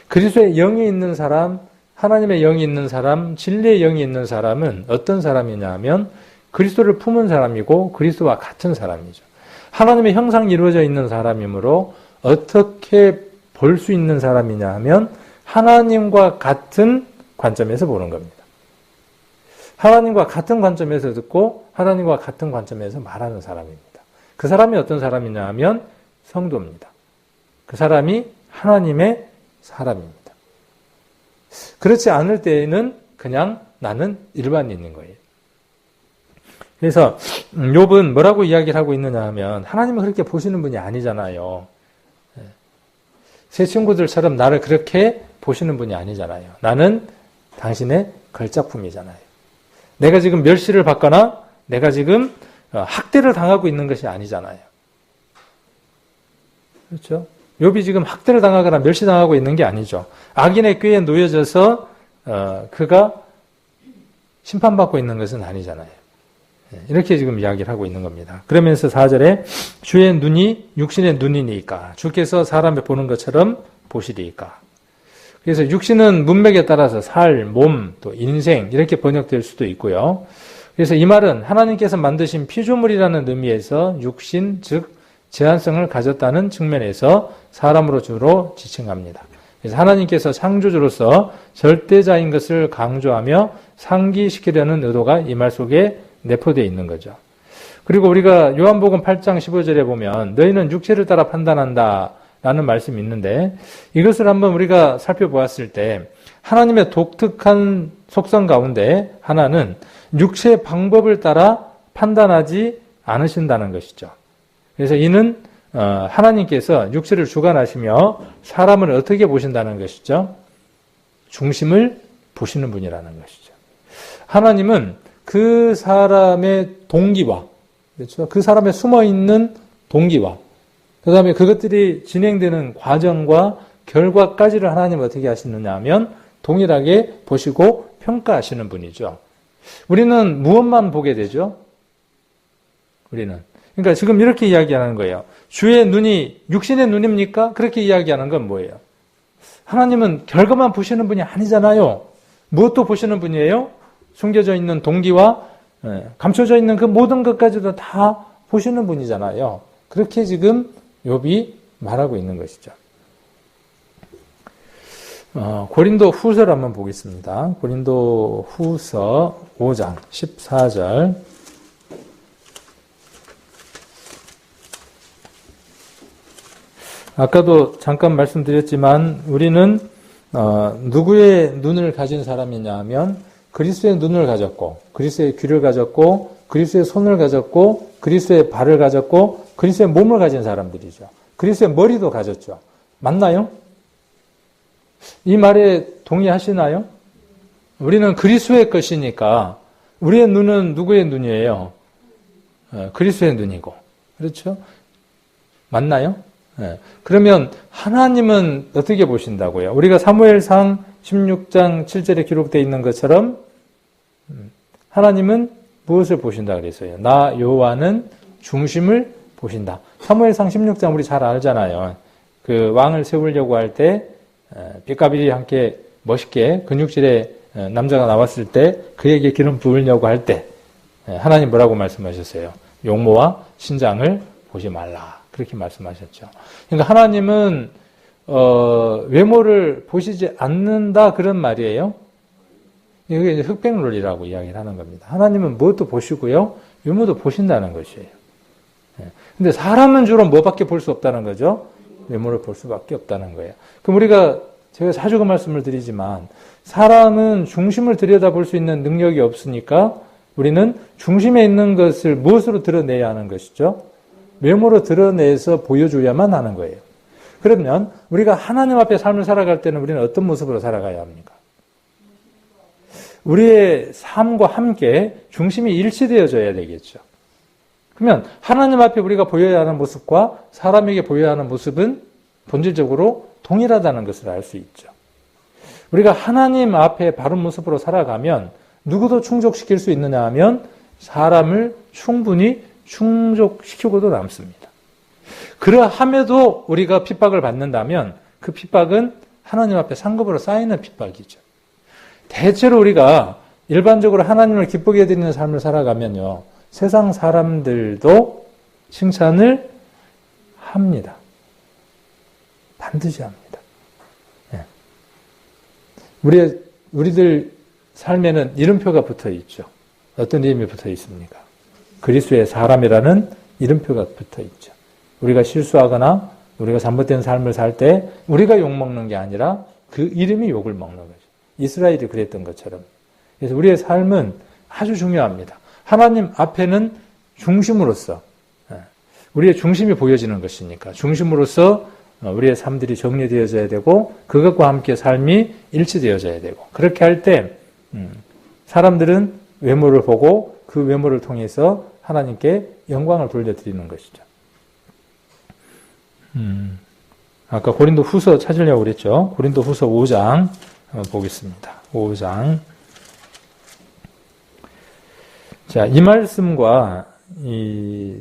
Speaker 1: 그리스도의 영이 있는 사람, 하나님의 영이 있는 사람, 진리의 영이 있는 사람은 어떤 사람이냐 하면 그리스도를 품은 사람이고 그리스도와 같은 사람이죠. 하나님의 형상이 이루어져 있는 사람이므로 어떻게 볼 수 있는 사람이냐 하면 하나님과 같은 관점에서 보는 겁니다. 하나님과 같은 관점에서 듣고 하나님과 같은 관점에서 말하는 사람입니다. 그 사람이 어떤 사람이냐 하면 성도입니다. 그 사람이 하나님의 사람입니다. 그렇지 않을 때에는 그냥 나는 일반인인 거예요. 그래서 욥은 뭐라고 이야기를 하고 있느냐 하면 하나님은 그렇게 보시는 분이 아니잖아요. 새 친구들처럼 나를 그렇게 보시는 분이 아니잖아요. 나는 당신의 걸작품이잖아요. 내가 지금 멸시를 받거나 내가 지금 학대를 당하고 있는 것이 아니잖아요. 그렇죠? 욥이 지금 학대를 당하거나 멸시당하고 있는 게 아니죠. 악인의 꾀에 놓여져서 그가 심판받고 있는 것은 아니잖아요. 이렇게 지금 이야기를 하고 있는 겁니다. 그러면서 4절에 주의 눈이 육신의 눈이니까 주께서 사람을 보는 것처럼 보시리이까. 그래서 육신은 문맥에 따라서 살, 몸, 또 인생 이렇게 번역될 수도 있고요. 그래서 이 말은 하나님께서 만드신 피조물이라는 의미에서 육신, 즉 제한성을 가졌다는 측면에서 사람으로 주로 지칭합니다. 그래서 하나님께서 창조주로서 절대자인 것을 강조하며 상기시키려는 의도가 이 말 속에 내포되어 있는 거죠. 그리고 우리가 요한복음 8장 15절에 보면 너희는 육체를 따라 판단한다 라는 말씀이 있는데 이것을 한번 우리가 살펴보았을 때 하나님의 독특한 속성 가운데 하나는 육체의 방법을 따라 판단하지 않으신다는 것이죠. 그래서 이는 하나님께서 육체를 주관하시며 사람을 어떻게 보신다는 것이죠? 중심을 보시는 분이라는 것이죠. 하나님은 그 사람의 동기와, 그렇죠? 그 사람의 숨어있는 동기와, 그 다음에 그것들이 진행되는 과정과 결과까지를 하나님은 어떻게 하시느냐 하면 동일하게 보시고 평가하시는 분이죠. 우리는 무엇만 보게 되죠? 우리는. 그러니까 지금 이렇게 이야기하는 거예요. 주의 눈이 육신의 눈입니까? 그렇게 이야기하는 건 뭐예요? 하나님은 결과만 보시는 분이 아니잖아요. 무엇도 보시는 분이에요? 숨겨져 있는 동기와 감춰져 있는 그 모든 것까지도 다 보시는 분이잖아요. 그렇게 지금 욥이 말하고 있는 것이죠. 고린도 후서를 한번 보겠습니다. 고린도 후서 5장 14절. 아까도 잠깐 말씀드렸지만 우리는 누구의 눈을 가진 사람이냐 하면 그리스도의 눈을 가졌고 그리스도의 귀를 가졌고 그리스도의 손을 가졌고 그리스도의 발을 가졌고 그리스도의 몸을 가진 사람들이죠. 그리스도의 머리도 가졌죠. 맞나요? 이 말에 동의하시나요? 우리는 그리스도의 것이니까 우리의 눈은 누구의 눈이에요? 그리스도의 눈이고. 그렇죠? 맞나요? 그러면 하나님은 어떻게 보신다고요? 우리가 사무엘상 16장 7절에 기록되어 있는 것처럼 하나님은 무엇을 보신다 그랬어요? 나 여호와는 중심을 보신다. 사무엘상 16장 우리 잘 알잖아요. 그 왕을 세우려고 할 때 삐까비리 함께 멋있게 근육질의 남자가 나왔을 때 그에게 기름 부으려고 할 때 하나님 뭐라고 말씀하셨어요? 용모와 신장을 보지 말라. 그렇게 말씀하셨죠. 그러니까 하나님은 외모를 보시지 않는다 그런 말이에요. 이게 이제 흑백론이라고 이야기를 하는 겁니다. 하나님은 무엇도 보시고요, 외모도 보신다는 것이에요. 근데 사람은 주로 뭐밖에 볼 수 없다는 거죠? 외모를 볼 수밖에 없다는 거예요. 그럼 제가 자주 그 말씀을 드리지만 사람은 중심을 들여다볼 수 있는 능력이 없으니까 우리는 중심에 있는 것을 무엇으로 드러내야 하는 것이죠? 외모로 드러내서 보여줘야만 하는 거예요. 그러면 우리가 하나님 앞에 삶을 살아갈 때는 우리는 어떤 모습으로 살아가야 합니까? 우리의 삶과 함께 중심이 일치되어져야 되겠죠. 그러면 하나님 앞에 우리가 보여야 하는 모습과 사람에게 보여야 하는 모습은 본질적으로 동일하다는 것을 알 수 있죠. 우리가 하나님 앞에 바른 모습으로 살아가면 누구도 충족시킬 수 있느냐 하면 사람을 충분히 충족시키고도 남습니다. 그러함에도 우리가 핍박을 받는다면 그 핍박은 하나님 앞에 상급으로 쌓이는 핍박이죠. 대체로 우리가 일반적으로 하나님을 기쁘게 해드리는 삶을 살아가면요, 세상 사람들도 칭찬을 합니다. 반드시 합니다. 네. 우리들 삶에는 이름표가 붙어 있죠. 어떤 이름이 붙어 있습니까? 그리스도의 사람이라는 이름표가 붙어 있죠. 우리가 실수하거나 우리가 잘못된 삶을 살 때 우리가 욕먹는 게 아니라 그 이름이 욕을 먹는 거죠. 이스라엘이 그랬던 것처럼. 그래서 우리의 삶은 아주 중요합니다. 하나님 앞에는 중심으로서, 우리의 중심이 보여지는 것이니까 중심으로서 우리의 삶들이 정리되어져야 되고 그것과 함께 삶이 일치되어져야 되고, 그렇게 할 때 사람들은 외모를 보고 그 외모를 통해서 하나님께 영광을 돌려드리는 것이죠. 아까 고린도 후서 찾으려고 그랬죠. 고린도 후서 5장 보겠습니다. 5장. 자, 이 말씀과 이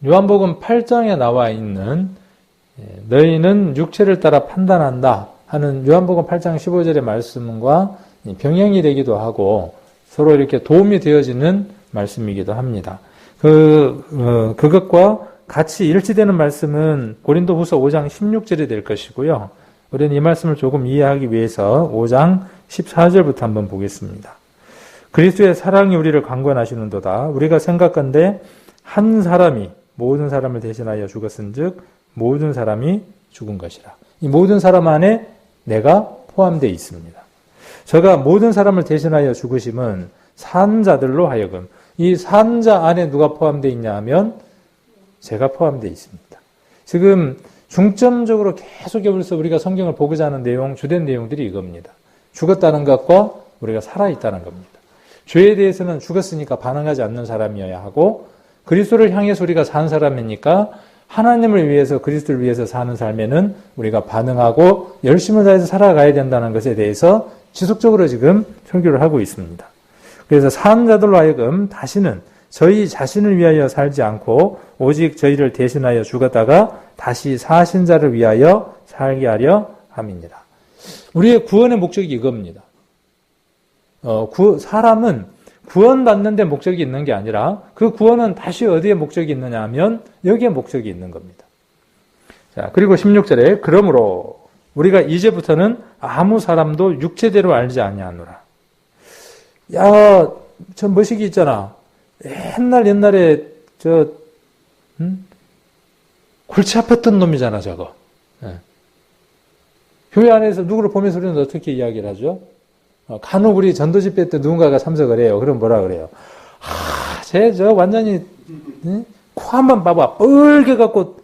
Speaker 1: 요한복음 8장에 나와 있는 너희는 육체를 따라 판단한다 하는 요한복음 8장 15절의 말씀과 병행이 되기도 하고 서로 이렇게 도움이 되어지는 말씀이기도 합니다. 그것과 같이 일치되는 말씀은 고린도 후서 5장 16절이 될 것이고요. 우리는 이 말씀을 조금 이해하기 위해서 5장 14절부터 한번 보겠습니다. 그리스도의 사랑이 우리를 강권하시는도다. 우리가 생각건대 한 사람이 모든 사람을 대신하여 죽었은즉 모든 사람이 죽은 것이라. 이 모든 사람 안에 내가 포함되어 있습니다. 저가 모든 사람을 대신하여 죽으심은 산 자들로 하여금, 이 산 자 안에 누가 포함되어 있냐 하면 제가 포함되어 있습니다. 지금 중점적으로 계속 여기서 우리가 성경을 보고자 하는 내용, 주된 내용들이 이겁니다. 죽었다는 것과 우리가 살아있다는 겁니다. 죄에 대해서는 죽었으니까 반응하지 않는 사람이어야 하고, 그리스도를 향해서 우리가 산 사람이니까 하나님을 위해서, 그리스도를 위해서 사는 삶에는 우리가 반응하고 열심을 다해서 살아가야 된다는 것에 대해서 지속적으로 지금 설교를 하고 있습니다. 그래서 산 자들로 하여금 다시는 저희 자신을 위하여 살지 않고 오직 저희를 대신하여 죽었다가 다시 사신 자를 위하여 살게 하려 함이니라. 우리의 구원의 목적이 이겁니다. 사람은 구원받는 데 목적이 있는 게 아니라 그 구원은 다시 어디에 목적이 있느냐 하면 여기에 목적이 있는 겁니다. 자, 그리고 16절에 그러므로 우리가 이제부터는 아무 사람도 육체대로 알지 아니하노라. 야, 저 머시기 있잖아. 옛날에 골치 아팠던 놈이잖아, 저거. 예. 교회 안에서 누구를 보면서 우리는 어떻게 이야기를 하죠? 간혹 우리 전도 집회 때 누군가가 참석을 해요. 그럼 뭐라 그래요? 쟤 완전히 코 한번 봐봐. 뻘게 갖고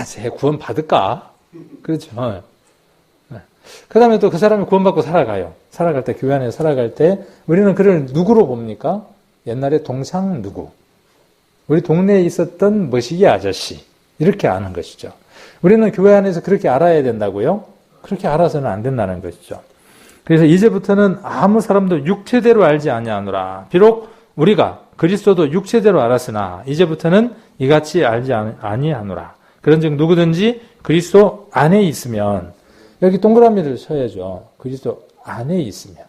Speaker 1: 쟤 구원 받을까? 그렇죠. 그 다음에 또 그 사람이 구원받고 살아가요. 살아갈 때, 교회 안에서 살아갈 때 우리는 그를 누구로 봅니까? 옛날에 동상 누구? 우리 동네에 있었던 머시기 아저씨. 이렇게 아는 것이죠. 우리는 교회 안에서 그렇게 알아야 된다고요? 그렇게 알아서는 안 된다는 것이죠. 그래서 이제부터는 아무 사람도 육체대로 알지 아니하노라. 비록 우리가 그리스도도 육체대로 알았으나 이제부터는 이같이 알지 아니하노라. 그런즉 누구든지 그리스도 안에 있으면, 여기 동그라미를 쳐야죠. 그리스도 안에 있으면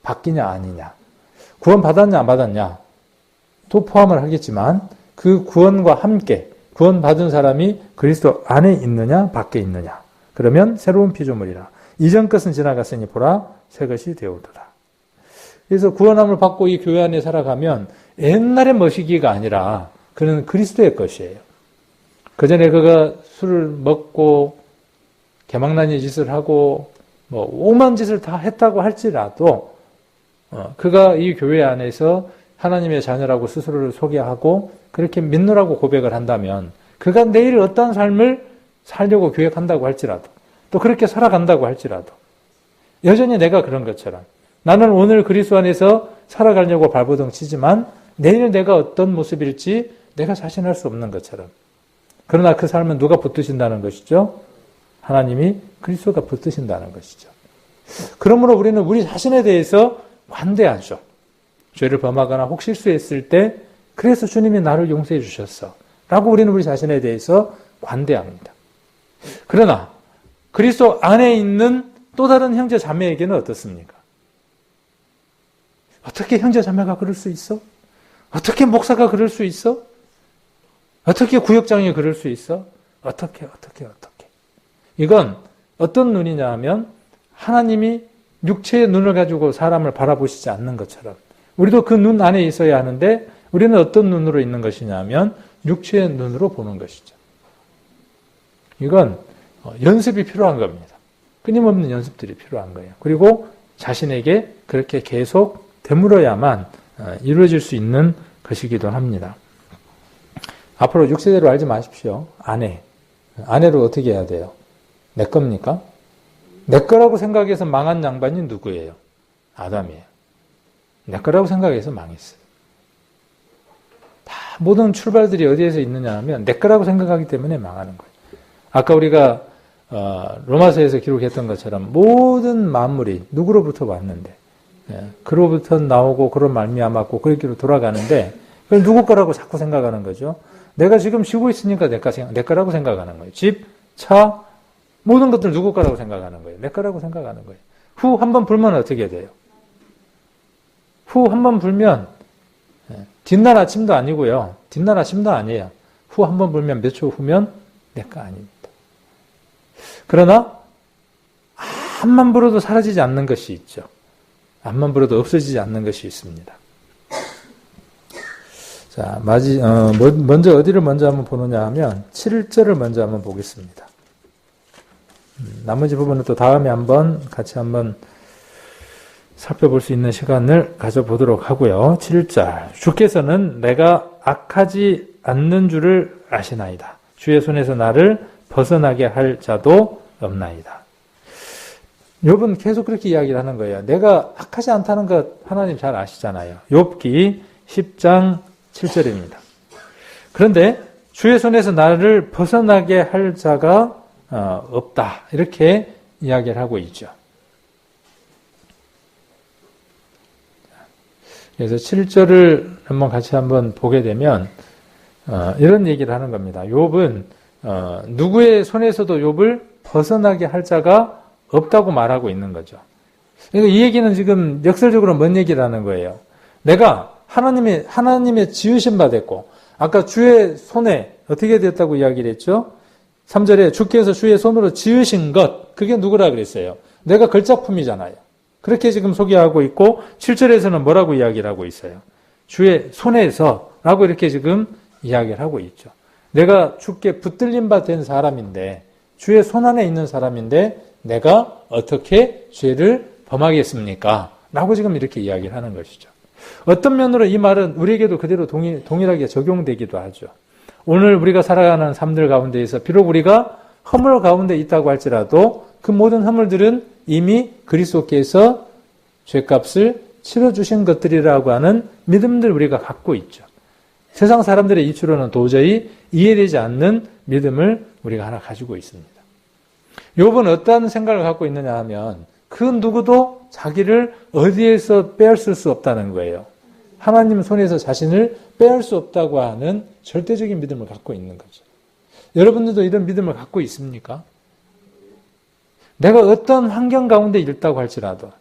Speaker 1: 바뀌냐 아니냐, 구원 받았냐 안 받았냐 또 포함을 하겠지만 그 구원과 함께 구원 받은 사람이 그리스도 안에 있느냐 밖에 있느냐, 그러면 새로운 피조물이라. 이전 것은 지나갔으니 보라 새 것이 되어오더라. 그래서 구원함을 받고 이 교회 안에 살아가면 옛날의 머시기가 아니라 그는 그리스도의 것이에요. 그전에 그가 술을 먹고 개망나니 짓을 하고 뭐 오만 짓을 다 했다고 할지라도 그가 이 교회 안에서 하나님의 자녀라고 스스로를 소개하고 그렇게 믿노라고 고백을 한다면, 그가 내일 어떤 삶을 살려고 계획한다고 할지라도, 또 그렇게 살아간다고 할지라도 여전히 내가 그런 것처럼 나는 오늘 그리스도 안에서 살아가려고 발버둥 치지만 내일 내가 어떤 모습일지 내가 자신할 수 없는 것처럼, 그러나 그 삶은 누가 붙드신다는 것이죠? 하나님이, 그리스도가 붙드신다는 것이죠. 그러므로 우리는 우리 자신에 대해서 관대하죠. 죄를 범하거나 혹 실수했을 때 그래서 주님이 나를 용서해 주셨어 라고 우리는 우리 자신에 대해서 관대합니다. 그러나 그리스도 안에 있는 또 다른 형제 자매에게는 어떻습니까? 어떻게 형제 자매가 그럴 수 있어? 어떻게 목사가 그럴 수 있어? 어떻게 구역장이 그럴 수 있어? 어떻게. 이건 어떤 눈이냐 하면 하나님이 육체의 눈을 가지고 사람을 바라보시지 않는 것처럼 우리도 그 눈 안에 있어야 하는데 우리는 어떤 눈으로 있는 것이냐 하면 육체의 눈으로 보는 것이죠. 이건 연습이 필요한 겁니다. 끊임없는 연습들이 필요한 거예요. 그리고 자신에게 그렇게 계속 되물어야만 이루어질 수 있는 것이기도 합니다. 앞으로 육체대로 알지 마십시오. 아내로 어떻게 해야 돼요? 내 겁니까? 내 거라고 생각해서 망한 양반이 누구예요? 아담이에요. 내 거라고 생각해서 망했어요. 다 모든 출발들이 어디에서 있느냐 하면 내 거라고 생각하기 때문에 망하는 거예요. 아까 우리가 로마서에서 기록했던 것처럼 모든 만물이 누구로부터 왔는데 그로부터 나오고 그로 말미암았고 그렇게로 돌아가는데 그걸 누구 거라고 자꾸 생각하는 거죠. 내가 지금 쉬고 있으니까 내 거라고 생각하는 거예요. 집, 차, 모든 것들 누구 거라고 생각하는 거예요. 내 거라고 생각하는 거예요. 후 한 번 불면 어떻게 돼요? 후 한 번 불면 뒷날 아침도 아니고요. 뒷날 아침도 아니에요. 후 한 번 불면 몇 초 후면 내 거 아닙니다. 그러나 암만 불어도 사라지지 않는 것이 있죠. 암만 불어도 없어지지 않는 것이 있습니다. 자, 먼저 어디를 먼저 한번 보느냐 하면 7절을 먼저 한번 보겠습니다. 나머지 부분은 또 다음에 같이 한번 살펴볼 수 있는 시간을 가져보도록 하고요. 7절. 주께서는 내가 악하지 않는 줄을 아시나이다. 주의 손에서 나를 벗어나게 할 자도 없나이다. 욥은 계속 그렇게 이야기를 하는 거예요. 내가 악하지 않다는 것 하나님 잘 아시잖아요. 욥기 10장 7절입니다. 그런데 주의 손에서 나를 벗어나게 할 자가 없다. 이렇게 이야기를 하고 있죠. 그래서 7절을 같이 한번 보게 되면 이런 얘기를 하는 겁니다. 욥은 누구의 손에서도 욥을 벗어나게 할 자가 없다고 말하고 있는 거죠. 그러니까 이 얘기는 지금 역설적으로 뭔 얘기를 하는 거예요? 내가 하나님의 지으신 바 됐고, 아까 주의 손에 어떻게 됐다고 이야기를 했죠? 3절에 주께서 주의 손으로 지으신 것, 그게 누구라 그랬어요? 내가 걸작품이잖아요. 그렇게 지금 소개하고 있고, 7절에서는 뭐라고 이야기를 하고 있어요? 주의 손에서 라고 이렇게 지금 이야기를 하고 있죠. 내가 주께 붙들린 바 된 사람인데, 주의 손 안에 있는 사람인데, 내가 어떻게 죄를 범하겠습니까? 라고 지금 이렇게 이야기를 하는 것이죠. 어떤 면으로 이 말은 우리에게도 그대로 동일하게 적용되기도 하죠. 오늘 우리가 살아가는 삶들 가운데에서 비록 우리가 허물 가운데 있다고 할지라도 그 모든 허물들은 이미 그리스도께서 죄값을 치러주신 것들이라고 하는 믿음들 우리가 갖고 있죠. 세상 사람들의 이치로는 도저히 이해되지 않는 믿음을 우리가 하나 가지고 있습니다. 욥은 어떤 생각을 갖고 있느냐 하면 그 누구도 자기를 어디에서 빼앗을 수 없다는 거예요. 하나님 손에서 자신을 빼앗을 수 없다고 하는 절대적인 믿음을 갖고 있는 거죠. 여러분들도 이런 믿음을 갖고 있습니까? 내가 어떤 환경 가운데 있다고 할지라도,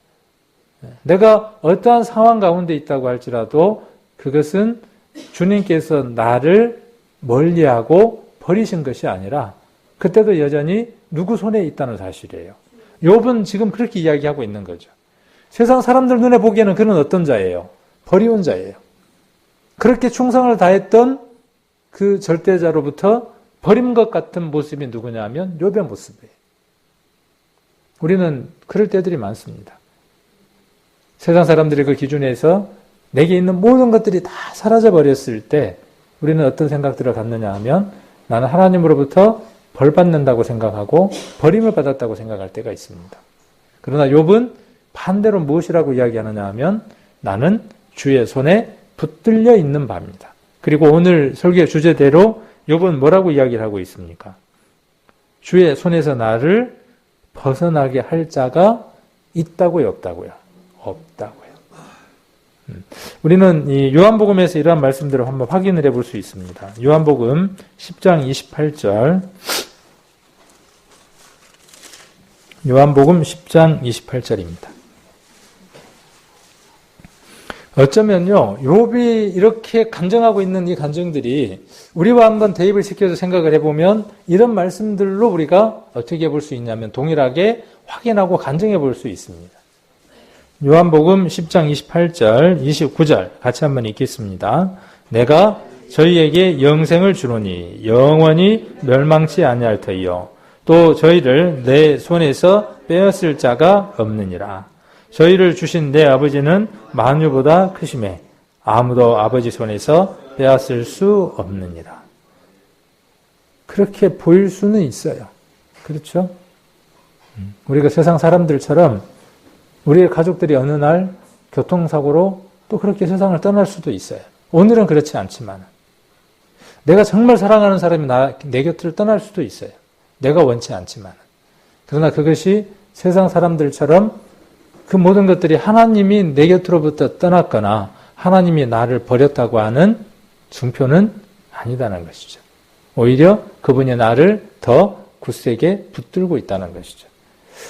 Speaker 1: 내가 어떠한 상황 가운데 있다고 할지라도 그것은 주님께서 나를 멀리하고 버리신 것이 아니라 그때도 여전히 누구 손에 있다는 사실이에요. 욥은 지금 그렇게 이야기하고 있는 거죠. 세상 사람들 눈에 보기에는 그는 어떤 자예요? 버리운 자예요. 그렇게 충성을 다했던 그 절대자로부터 버린 것 같은 모습이 누구냐 하면 욥의 모습이에요. 우리는 그럴 때들이 많습니다. 세상 사람들의 그 기준에서 내게 있는 모든 것들이 다 사라져버렸을 때 우리는 어떤 생각들을 갖느냐 하면 나는 하나님으로부터 벌 받는다고 생각하고 버림을 받았다고 생각할 때가 있습니다. 그러나 욥은 반대로 무엇이라고 이야기하느냐 하면 나는 주의 손에 붙들려 있는 바입니다. 그리고 오늘 설교의 주제대로 욥은 뭐라고 이야기를 하고 있습니까? 주의 손에서 나를 벗어나게 할 자가 있다고요, 없다고요? 없다고요. 우리는 이 요한복음에서 이러한 말씀들을 한번 확인을 해볼 수 있습니다. 요한복음 10장 28절. 요한복음 10장 28절입니다. 어쩌면요, 욥이 이렇게 간증하고 있는 이 간증들이 우리와 한번 대입을 시켜서 생각을 해보면 이런 말씀들로 우리가 어떻게 볼 수 있냐면 동일하게 확인하고 간증해 볼 수 있습니다. 요한복음 10장 28절, 29절 같이 한번 읽겠습니다. 내가 저희에게 영생을 주노니 영원히 멸망치 아니할 터이요 또 저희를 내 손에서 빼앗을 자가 없느니라. 저희를 주신 내 아버지는 만유보다 크심에 아무도 아버지 손에서 빼앗을 수 없느니라. 그렇게 보일 수는 있어요. 그렇죠? 우리가 세상 사람들처럼 우리의 가족들이 어느 날 교통사고로 또 그렇게 세상을 떠날 수도 있어요. 오늘은 그렇지 않지만 내가 정말 사랑하는 사람이 내 곁을 떠날 수도 있어요. 내가 원치 않지만. 그러나 그것이 세상 사람들처럼 그 모든 것들이 하나님이 내 곁으로부터 떠났거나 하나님이 나를 버렸다고 하는 증표는 아니다는 것이죠. 오히려 그분이 나를 더 굳세게 붙들고 있다는 것이죠.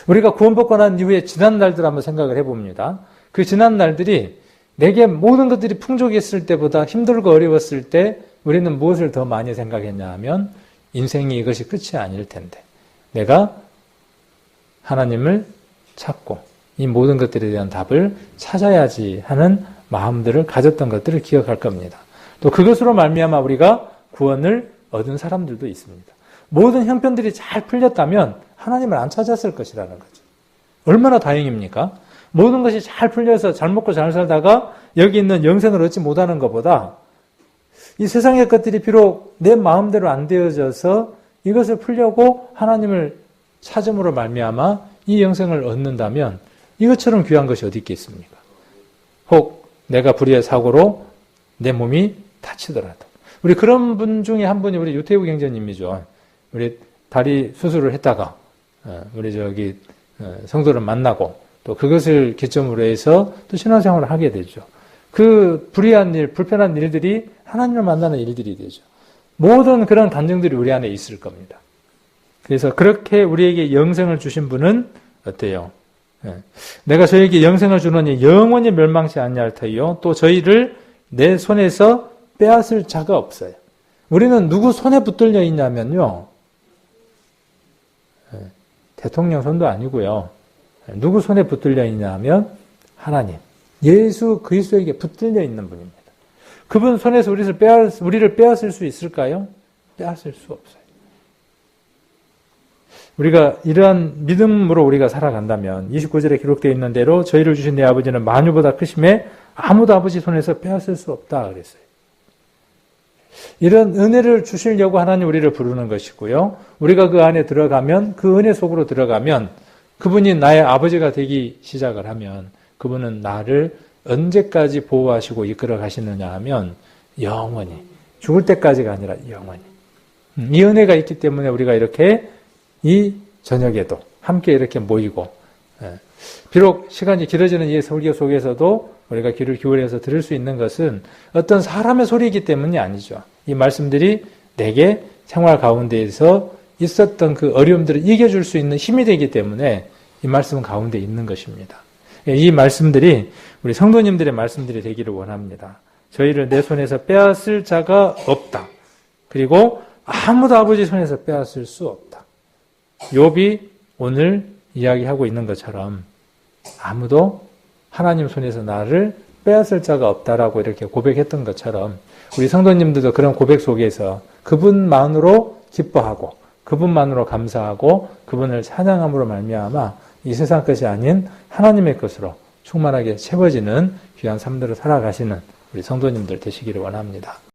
Speaker 1: 우리가 구원받고 난 이후에 지난 날들 한번 생각을 해봅니다. 그 지난 날들이 내게 모든 것들이 풍족했을 때보다 힘들고 어려웠을 때 우리는 무엇을 더 많이 생각했냐 하면 인생이 이것이 끝이 아닐 텐데 내가 하나님을 찾고 이 모든 것들에 대한 답을 찾아야지 하는 마음들을 가졌던 것들을 기억할 겁니다. 또 그것으로 말미암아 우리가 구원을 얻은 사람들도 있습니다. 모든 형편들이 잘 풀렸다면 하나님을 안 찾았을 것이라는 거죠. 얼마나 다행입니까? 모든 것이 잘 풀려서 잘 먹고 잘 살다가 여기 있는 영생을 얻지 못하는 것보다 이 세상의 것들이 비록 내 마음대로 안 되어져서 이것을 풀려고 하나님을 찾음으로 말미암아 이 영생을 얻는다면 이것처럼 귀한 것이 어디 있겠습니까? 혹 내가 불의의 사고로 내 몸이 다치더라도 우리 그런 분 중에 한 분이 우리 유태우 경제님이죠. 우리 다리 수술을 했다가 우리 성도를 만나고 또 그것을 기점으로 해서 또 신앙생활을 하게 되죠. 그 불의한 일, 불편한 일들이 하나님을 만나는 일들이 되죠. 모든 그런 감정들이 우리 안에 있을 겁니다. 그래서 그렇게 우리에게 영생을 주신 분은 어때요? 내가 저에게 영생을 주노니 영원히 멸망치 아니할 터이요 또 저희를 내 손에서 빼앗을 자가 없어요. 우리는 누구 손에 붙들려 있냐면요. 대통령 손도 아니고요. 누구 손에 붙들려 있냐면 하나님, 예수 그리스도에게 붙들려 있는 분입니다. 그분 손에서 우리를 빼앗을 수 있을까요? 빼앗을 수 없어요. 우리가 이러한 믿음으로 우리가 살아간다면 29절에 기록되어 있는 대로 저희를 주신 내 아버지는 만유보다 크심에 아무도 아버지 손에서 빼앗을 수 없다 그랬어요. 이런 은혜를 주시려고 하나님 우리를 부르는 것이고요. 우리가 그 안에 들어가면 그 은혜 속으로 들어가면 그분이 나의 아버지가 되기 시작을 하면 그분은 나를 언제까지 보호하시고 이끌어 가시느냐 하면 영원히 죽을 때까지가 아니라 영원히 이 은혜가 있기 때문에 우리가 이렇게 이 저녁에도 함께 이렇게 모이고 비록 시간이 길어지는 이 설교 속에서도 우리가 귀를 기울여서 들을 수 있는 것은 어떤 사람의 소리이기 때문이 아니죠. 이 말씀들이 내게 생활 가운데에서 있었던 그 어려움들을 이겨줄 수 있는 힘이 되기 때문에 이 말씀 가운데 있는 것입니다. 이 말씀들이 우리 성도님들의 말씀들이 되기를 원합니다. 저희를 내 손에서 빼앗을 자가 없다. 그리고 아무도 아버지 손에서 빼앗을 수 없다. 욥이 오늘 이야기하고 있는 것처럼 아무도 하나님 손에서 나를 빼앗을 자가 없다라고 이렇게 고백했던 것처럼 우리 성도님들도 그런 고백 속에서 그분만으로 기뻐하고 그분만으로 감사하고 그분을 찬양함으로 말미암아 이 세상 것이 아닌 하나님의 것으로 충만하게 채워지는 귀한 삶들을 살아가시는 우리 성도님들 되시기를 원합니다.